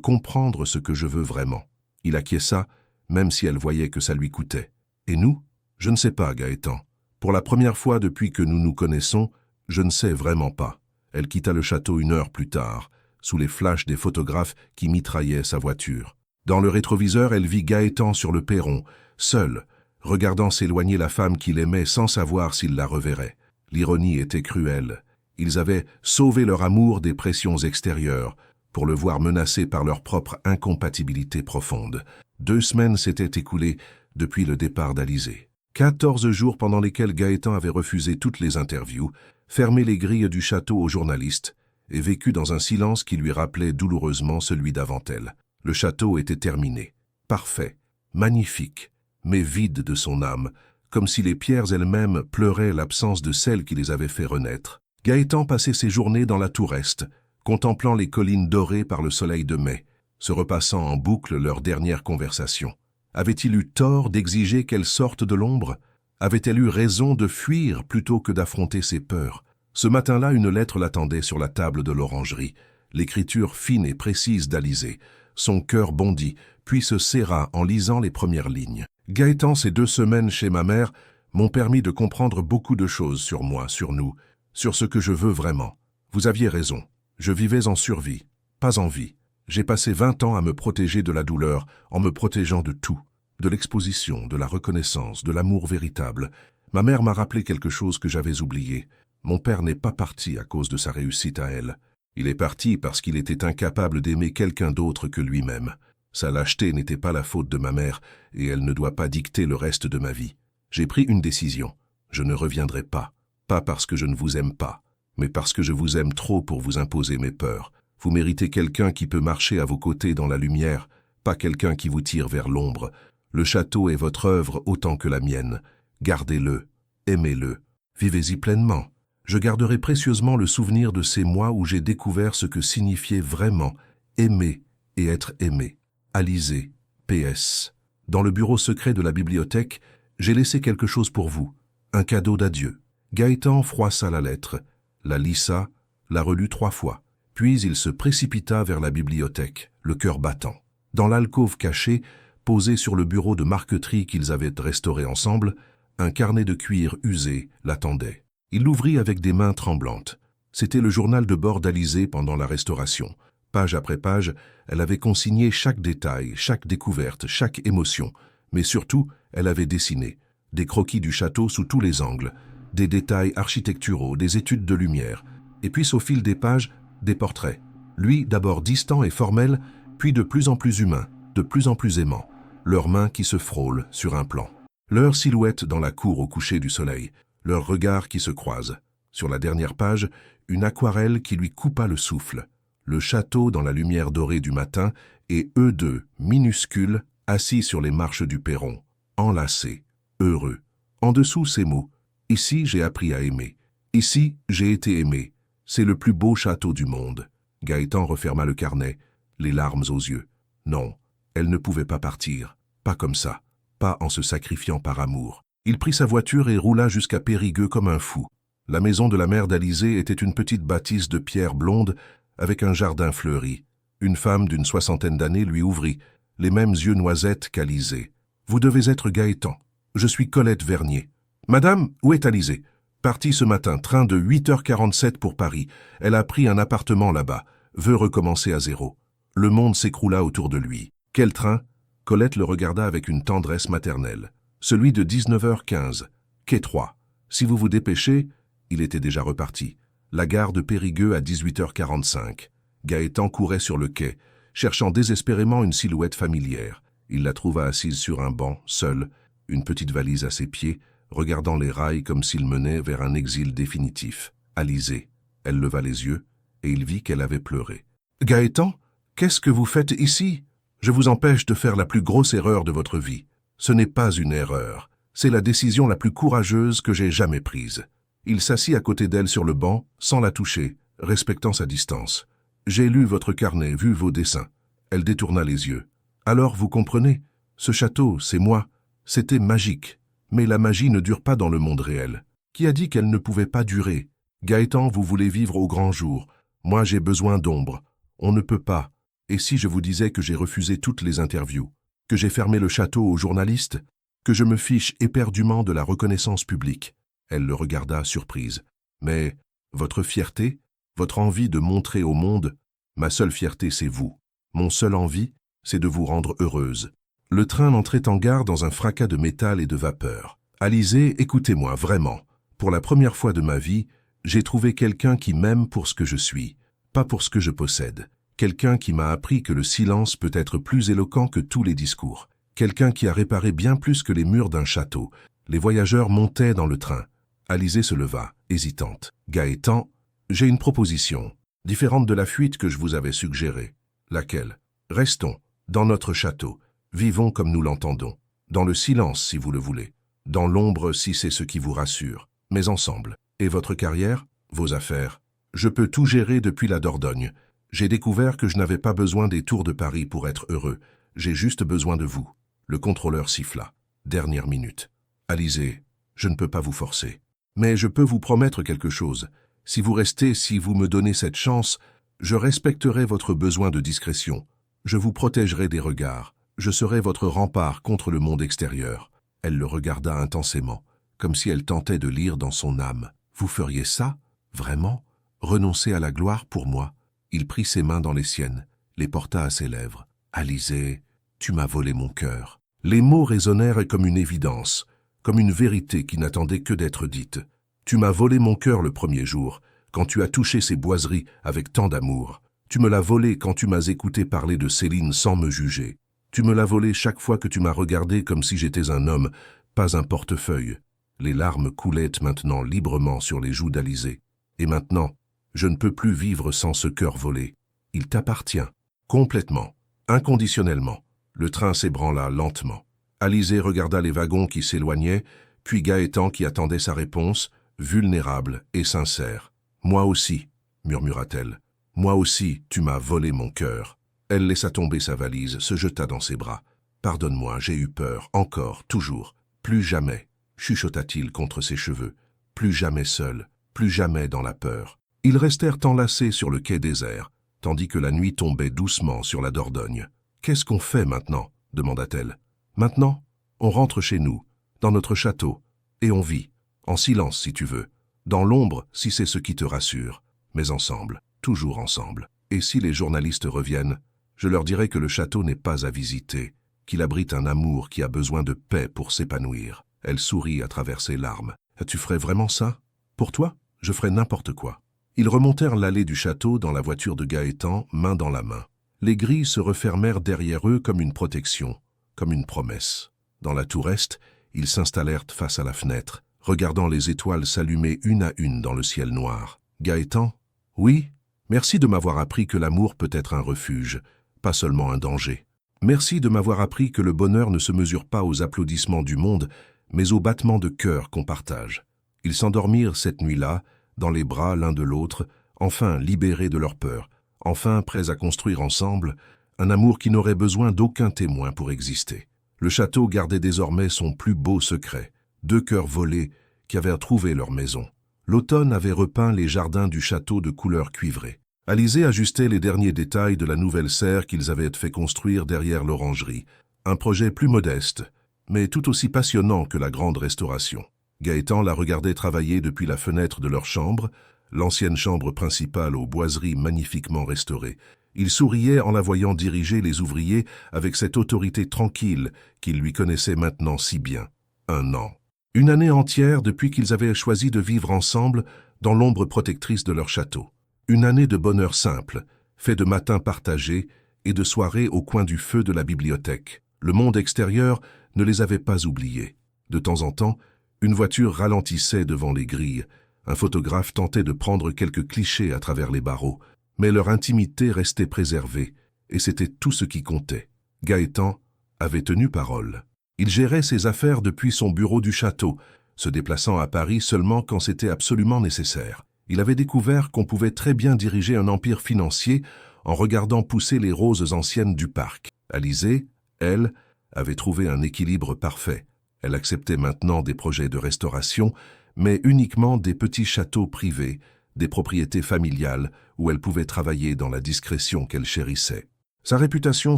comprendre ce que je veux vraiment. » Il acquiesça, même si elle voyait que ça lui coûtait. « Et nous ? » ?»« Je ne sais pas, Gaëtan. Pour la première fois depuis que nous nous connaissons, je ne sais vraiment pas. » Elle quitta le château 1 heure plus tard, sous les flashs des photographes qui mitraillaient sa voiture. Dans le rétroviseur, elle vit Gaëtan sur le perron, seul, regardant s'éloigner la femme qu'il aimait sans savoir s'il la reverrait. L'ironie était cruelle. Ils avaient sauvé leur amour des pressions extérieures, pour le voir menacé par leur propre incompatibilité profonde. 2 semaines s'étaient écoulées depuis le départ d'Alizée. 14 jours pendant lesquels Gaëtan avait refusé toutes les interviews, fermé les grilles du château aux journalistes et vécu dans un silence qui lui rappelait douloureusement celui d'avant elle. Le château était terminé, parfait, magnifique, mais vide de son âme, comme si les pierres elles-mêmes pleuraient l'absence de celle qui les avait fait renaître. Gaëtan passait ses journées dans la tour est, contemplant les collines dorées par le soleil de mai, se repassant en boucle leur dernière conversation. Avait-il eu tort d'exiger qu'elle sorte de l'ombre ? Avait-elle eu raison de fuir plutôt que d'affronter ses peurs ? Ce matin-là, une lettre l'attendait sur la table de l'orangerie, l'écriture fine et précise d'Alizée. Son cœur bondit, puis se serra en lisant les premières lignes. « Gaëtan, ces 2 semaines chez ma mère m'ont permis de comprendre beaucoup de choses sur moi, sur nous, sur ce que je veux vraiment. Vous aviez raison. Je vivais en survie, pas en vie. J'ai passé 20 ans à me protéger de la douleur, en me protégeant de tout. De l'exposition, de la reconnaissance, de l'amour véritable. Ma mère m'a rappelé quelque chose que j'avais oublié. Mon père n'est pas parti à cause de sa réussite à elle. Il est parti parce qu'il était incapable d'aimer quelqu'un d'autre que lui-même. Sa lâcheté n'était pas la faute de ma mère, et elle ne doit pas dicter le reste de ma vie. J'ai pris une décision. Je ne reviendrai pas. Pas parce que je ne vous aime pas, mais parce que je vous aime trop pour vous imposer mes peurs. Vous méritez quelqu'un qui peut marcher à vos côtés dans la lumière, pas quelqu'un qui vous tire vers l'ombre. Le château est votre œuvre autant que la mienne. Gardez-le, aimez-le, vivez-y pleinement. Je garderai précieusement le souvenir de ces mois où j'ai découvert ce que signifiait vraiment aimer et être aimé. Alizée, PS. Dans le bureau secret de la bibliothèque, j'ai laissé quelque chose pour vous, un cadeau d'adieu. Gaëtan froissa la lettre, la lissa, la relut 3 fois. Puis il se précipita vers la bibliothèque, le cœur battant. Dans l'alcôve cachée, posé sur le bureau de marqueterie qu'ils avaient restauré ensemble, un carnet de cuir usé l'attendait. Il l'ouvrit avec des mains tremblantes. C'était le journal de bord d'Alizée pendant la restauration. Page après page, elle avait consigné chaque détail, chaque découverte, chaque émotion. Mais surtout, elle avait dessiné des croquis du château sous tous les angles, des détails architecturaux, des études de lumière, et puis au fil des pages, des portraits. Lui, d'abord distant et formel, puis de plus en plus humain, de plus en plus aimant, leurs mains qui se frôlent sur un plan. Leur silhouette dans la cour au coucher du soleil, leurs regards qui se croisent. Sur la dernière page, une aquarelle qui lui coupa le souffle. Le château dans la lumière dorée du matin et eux deux, minuscules, assis sur les marches du perron, enlacés, heureux. En dessous ces mots, « Ici j'ai appris à aimer. Ici j'ai été aimé. C'est le plus beau château du monde. » Gaëtan referma le carnet, les larmes aux yeux. Non, elle ne pouvait pas partir, pas comme ça. pas en se sacrifiant par amour. Il prit sa voiture et roula jusqu'à Périgueux comme un fou. La maison de la mère d'Alizée était une petite bâtisse de pierre blonde avec un jardin fleuri. Une femme d'une 60aine d'années lui ouvrit, les mêmes yeux noisettes qu'Alizée. « Vous devez être Gaëtan. Je suis Colette Vernier. »« Madame, où est Alizée ?»« Partie ce matin, train de 8h47 pour Paris. Elle a pris un appartement là-bas. Veut recommencer à zéro. » Le monde s'écroula autour de lui. « Quel train ?» Colette le regarda avec une tendresse maternelle. « Celui de 19h15. Quai 3. Si vous vous dépêchez... » Il était déjà reparti. La gare de Périgueux à 18h45. Gaëtan courait sur le quai, cherchant désespérément une silhouette familière. Il la trouva assise sur un banc, seule, une petite valise à ses pieds, regardant les rails comme s'il menait vers un exil définitif. Alizée. Elle leva les yeux, et il vit qu'elle avait pleuré. « Gaëtan, qu'est-ce que vous faites ici ? Je vous empêche de faire la plus grosse erreur de votre vie. Ce n'est pas une erreur, c'est la décision la plus courageuse que j'ai jamais prise. » Il s'assit à côté d'elle sur le banc, sans la toucher, respectant sa distance. « J'ai lu votre carnet, vu vos dessins. » Elle détourna les yeux. « Alors, vous comprenez, ce château, c'est moi. C'était magique. Mais la magie ne dure pas dans le monde réel. Qui a dit qu'elle ne pouvait pas durer ? Gaëtan, vous voulez vivre au grand jour. Moi, j'ai besoin d'ombre. On ne peut pas. Et si je vous disais que j'ai refusé toutes les interviews, que j'ai fermé le château aux journalistes, que je me fiche éperdument de la reconnaissance publique ?» Elle le regarda surprise. « Mais votre fierté, votre envie de montrer au monde, ma seule fierté, c'est vous. Mon seul envie, c'est de vous rendre heureuse. » Le train entrait en gare dans un fracas de métal et de vapeur. « Alizée, écoutez-moi, vraiment. Pour la première fois de ma vie, j'ai trouvé quelqu'un qui m'aime pour ce que je suis, pas pour ce que je possède. Quelqu'un qui m'a appris que le silence peut être plus éloquent que tous les discours. Quelqu'un qui a réparé bien plus que les murs d'un château. » Les voyageurs montaient dans le train. Alizée se leva, hésitante. « Gaëtan, j'ai une proposition, différente de la fuite que je vous avais suggérée. » « Laquelle ? » ?»« Restons, dans notre château. Vivons comme nous l'entendons. Dans le silence, si vous le voulez. Dans l'ombre, si c'est ce qui vous rassure. Mais ensemble. Et votre carrière ? Vos affaires ? Je peux tout gérer depuis la Dordogne. J'ai découvert que je n'avais pas besoin des tours de Paris pour être heureux. J'ai juste besoin de vous. » Le contrôleur siffla. Dernière minute. « Alizée, je ne peux pas vous forcer. Mais je peux vous promettre quelque chose. Si vous restez, si vous me donnez cette chance, je respecterai votre besoin de discrétion. Je vous protégerai des regards. Je serai votre rempart contre le monde extérieur. » Elle le regarda intensément, comme si elle tentait de lire dans son âme. « Vous feriez ça ? Vraiment ? Renoncer à la gloire pour moi ?» Il prit ses mains dans les siennes, les porta à ses lèvres. « Alizée, tu m'as volé mon cœur. » Les mots résonnèrent comme une évidence, comme une vérité qui n'attendait que d'être dite. « Tu m'as volé mon cœur le premier jour, quand tu as touché ces boiseries avec tant d'amour. Tu me l'as volé quand tu m'as écouté parler de Céline sans me juger. Tu me l'as volé chaque fois que tu m'as regardé comme si j'étais un homme, pas un portefeuille. » Les larmes coulaient maintenant librement sur les joues d'Alizée. « Et maintenant, je ne peux plus vivre sans ce cœur volé. Il t'appartient, complètement, inconditionnellement. » Le train s'ébranla lentement. Alizée regarda les wagons qui s'éloignaient, puis Gaëtan qui attendait sa réponse, vulnérable et sincère. « Moi aussi, » murmura-t-elle. « Moi aussi, tu m'as volé mon cœur. » Elle laissa tomber sa valise, se jeta dans ses bras. « Pardonne-moi, j'ai eu peur, encore, toujours. Plus jamais, » chuchota-t-il contre ses cheveux. « Plus jamais seul, plus jamais dans la peur. » Ils restèrent enlacés sur le quai désert, tandis que la nuit tombait doucement sur la Dordogne. « Qu'est-ce qu'on fait maintenant ?» demanda-t-elle. « Maintenant, on rentre chez nous, dans notre château, et on vit, en silence si tu veux, dans l'ombre si c'est ce qui te rassure, mais ensemble, toujours ensemble. Et si les journalistes reviennent, je leur dirai que le château n'est pas à visiter, qu'il abrite un amour qui a besoin de paix pour s'épanouir. » Elle sourit à travers ses larmes. « Tu ferais vraiment ça ? Pour toi, je ferais n'importe quoi. » Ils remontèrent l'allée du château dans la voiture de Gaëtan, main dans la main. Les grilles se refermèrent derrière eux comme une protection, comme une promesse. Dans la tour est, ils s'installèrent face à la fenêtre, regardant les étoiles s'allumer une à une dans le ciel noir. « Gaëtan ? Oui, merci de m'avoir appris que l'amour peut être un refuge, pas seulement un danger. Merci de m'avoir appris que le bonheur ne se mesure pas aux applaudissements du monde, mais aux battements de cœur qu'on partage. » Ils s'endormirent cette nuit-là, dans les bras l'un de l'autre, enfin libérés de leur peur, enfin prêts à construire ensemble un amour qui n'aurait besoin d'aucun témoin pour exister. Le château gardait désormais son plus beau secret, 2 cœurs volés qui avaient trouvé leur maison. L'automne avait repeint les jardins du château de couleur cuivrée. Alizé ajustait les derniers détails de la nouvelle serre qu'ils avaient fait construire derrière l'orangerie. Un projet plus modeste, mais tout aussi passionnant que la grande restauration. Gaëtan la regardait travailler depuis la fenêtre de leur chambre, l'ancienne chambre principale aux boiseries magnifiquement restaurées. Il souriait en la voyant diriger les ouvriers avec cette autorité tranquille qu'il lui connaissait maintenant si bien. 1 an. Une année entière depuis qu'ils avaient choisi de vivre ensemble dans l'ombre protectrice de leur château. Une année de bonheur simple, fait de matins partagés et de soirées au coin du feu de la bibliothèque. Le monde extérieur ne les avait pas oubliés. De temps en temps, une voiture ralentissait devant les grilles. Un photographe tentait de prendre quelques clichés à travers les barreaux, mais leur intimité restait préservée, et c'était tout ce qui comptait. Gaëtan avait tenu parole. Il gérait ses affaires depuis son bureau du château, se déplaçant à Paris seulement quand c'était absolument nécessaire. Il avait découvert qu'on pouvait très bien diriger un empire financier en regardant pousser les roses anciennes du parc. Alizé, elle, avait trouvé un équilibre parfait. Elle acceptait maintenant des projets de restauration, mais uniquement des petits châteaux privés, des propriétés familiales où elle pouvait travailler dans la discrétion qu'elle chérissait. Sa réputation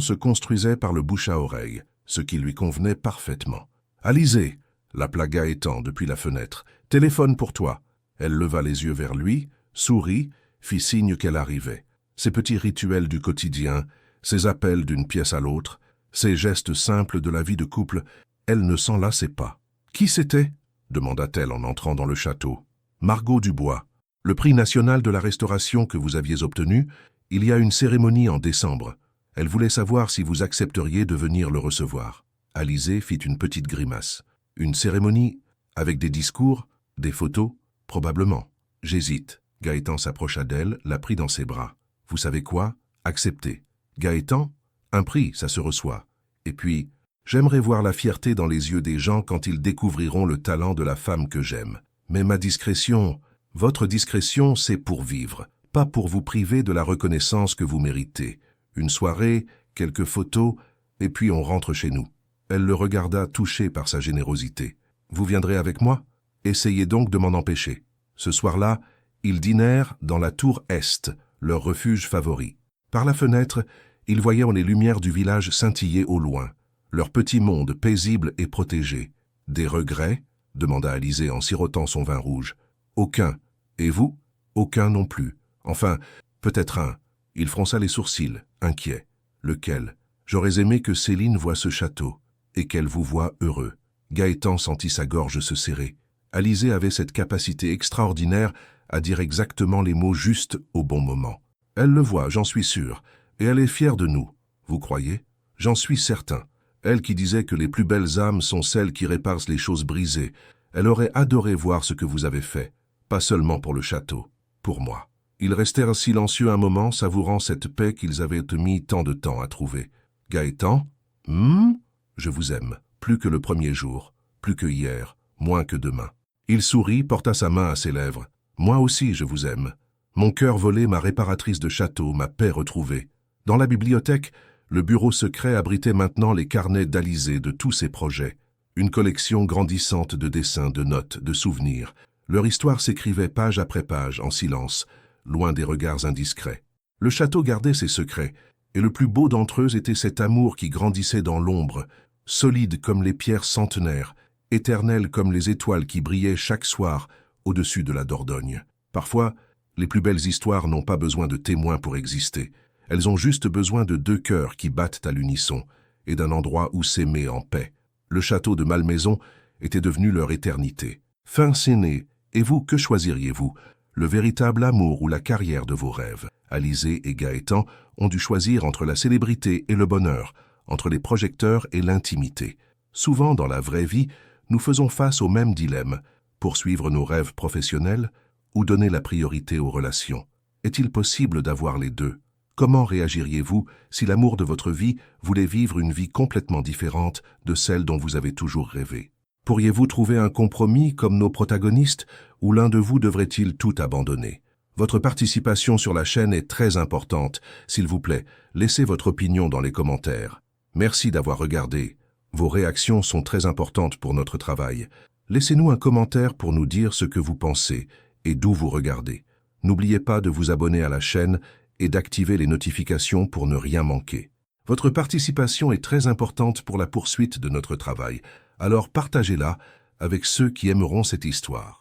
se construisait par le bouche à oreille, ce qui lui convenait parfaitement. « Alizé !» l'appela Gaëtan depuis la fenêtre. « Téléphone pour toi !» Elle leva les yeux vers lui, sourit, fit signe qu'elle arrivait. Ces petits rituels du quotidien, ces appels d'une pièce à l'autre, ces gestes simples de la vie de couple, elle ne s'en lassait pas. « Qui c'était ?» demanda-t-elle en entrant dans le château. « Margot Dubois. Le prix national de la restauration que vous aviez obtenu, il y a une cérémonie en décembre. Elle voulait savoir si vous accepteriez de venir le recevoir. » Alizé fit une petite grimace. « Une cérémonie avec des discours, des photos ? Probablement. J'hésite. » Gaëtan s'approcha d'elle, la prit dans ses bras. « Vous savez quoi ? Acceptez. » « Gaëtan, un prix, ça se reçoit. Et puis, j'aimerais voir la fierté dans les yeux des gens quand ils découvriront le talent de la femme que j'aime. Mais ma discrétion, votre discrétion, c'est pour vivre, pas pour vous priver de la reconnaissance que vous méritez. Une soirée, quelques photos, et puis on rentre chez nous. » Elle le regarda touchée par sa générosité. « Vous viendrez avec moi ? Essayez donc de m'en empêcher. » Ce soir-là, ils dînèrent dans la tour Est, leur refuge favori. Par la fenêtre, ils voyaient les lumières du village scintiller au loin, leur petit monde paisible et protégé. « Des regrets ?» demanda Alizé en sirotant son vin rouge. « Aucun. Et vous ? Aucun non plus. Enfin, peut-être un. » Il fronça les sourcils, inquiet. « Lequel ? J'aurais aimé que Céline voie ce château, et qu'elle vous voie heureux. » Gaëtan sentit sa gorge se serrer. Alizé avait cette capacité extraordinaire à dire exactement les mots justes au bon moment. « Elle le voit, j'en suis sûr, et elle est fière de nous. Vous croyez ? J'en suis certain. Elle qui disait que les plus belles âmes sont celles qui réparent les choses brisées. Elle aurait adoré voir ce que vous avez fait, pas seulement pour le château, pour moi. » Ils restèrent silencieux un moment, savourant cette paix qu'ils avaient mis tant de temps à trouver. « Gaëtan, je vous aime, plus que le premier jour, plus que hier, moins que demain. » Il sourit, porta sa main à ses lèvres. « Moi aussi, je vous aime. Mon cœur volé, ma réparatrice de château, ma paix retrouvée. » Dans la bibliothèque, le bureau secret abritait maintenant les carnets d'Alizé de tous ses projets. Une collection grandissante de dessins, de notes, de souvenirs. Leur histoire s'écrivait page après page, en silence, loin des regards indiscrets. Le château gardait ses secrets, et le plus beau d'entre eux était cet amour qui grandissait dans l'ombre, solide comme les pierres centenaires, éternel comme les étoiles qui brillaient chaque soir au-dessus de la Dordogne. Parfois, les plus belles histoires n'ont pas besoin de témoins pour exister. Elles ont juste besoin de 2 cœurs qui battent à l'unisson et d'un endroit où s'aimer en paix. Le château de Malmaison était devenu leur éternité. Fin séné, et vous, que choisiriez-vous ? Le véritable amour ou la carrière de vos rêves? Alizé et Gaëtan ont dû choisir entre la célébrité et le bonheur, entre les projecteurs et l'intimité. Souvent, dans la vraie vie, nous faisons face au même dilemme, poursuivre nos rêves professionnels ou donner la priorité aux relations. Est-il possible d'avoir les deux? Comment réagiriez-vous si l'amour de votre vie voulait vivre une vie complètement différente de celle dont vous avez toujours rêvé? Pourriez-vous trouver un compromis comme nos protagonistes ou l'un de vous devrait-il tout abandonner? Votre participation sur la chaîne est très importante. S'il vous plaît, laissez votre opinion dans les commentaires. Merci d'avoir regardé. Vos réactions sont très importantes pour notre travail. Laissez-nous un commentaire pour nous dire ce que vous pensez et d'où vous regardez. N'oubliez pas de vous abonner à la chaîne et d'activer les notifications pour ne rien manquer. Votre participation est très importante pour la poursuite de notre travail, alors partagez-la avec ceux qui aimeront cette histoire.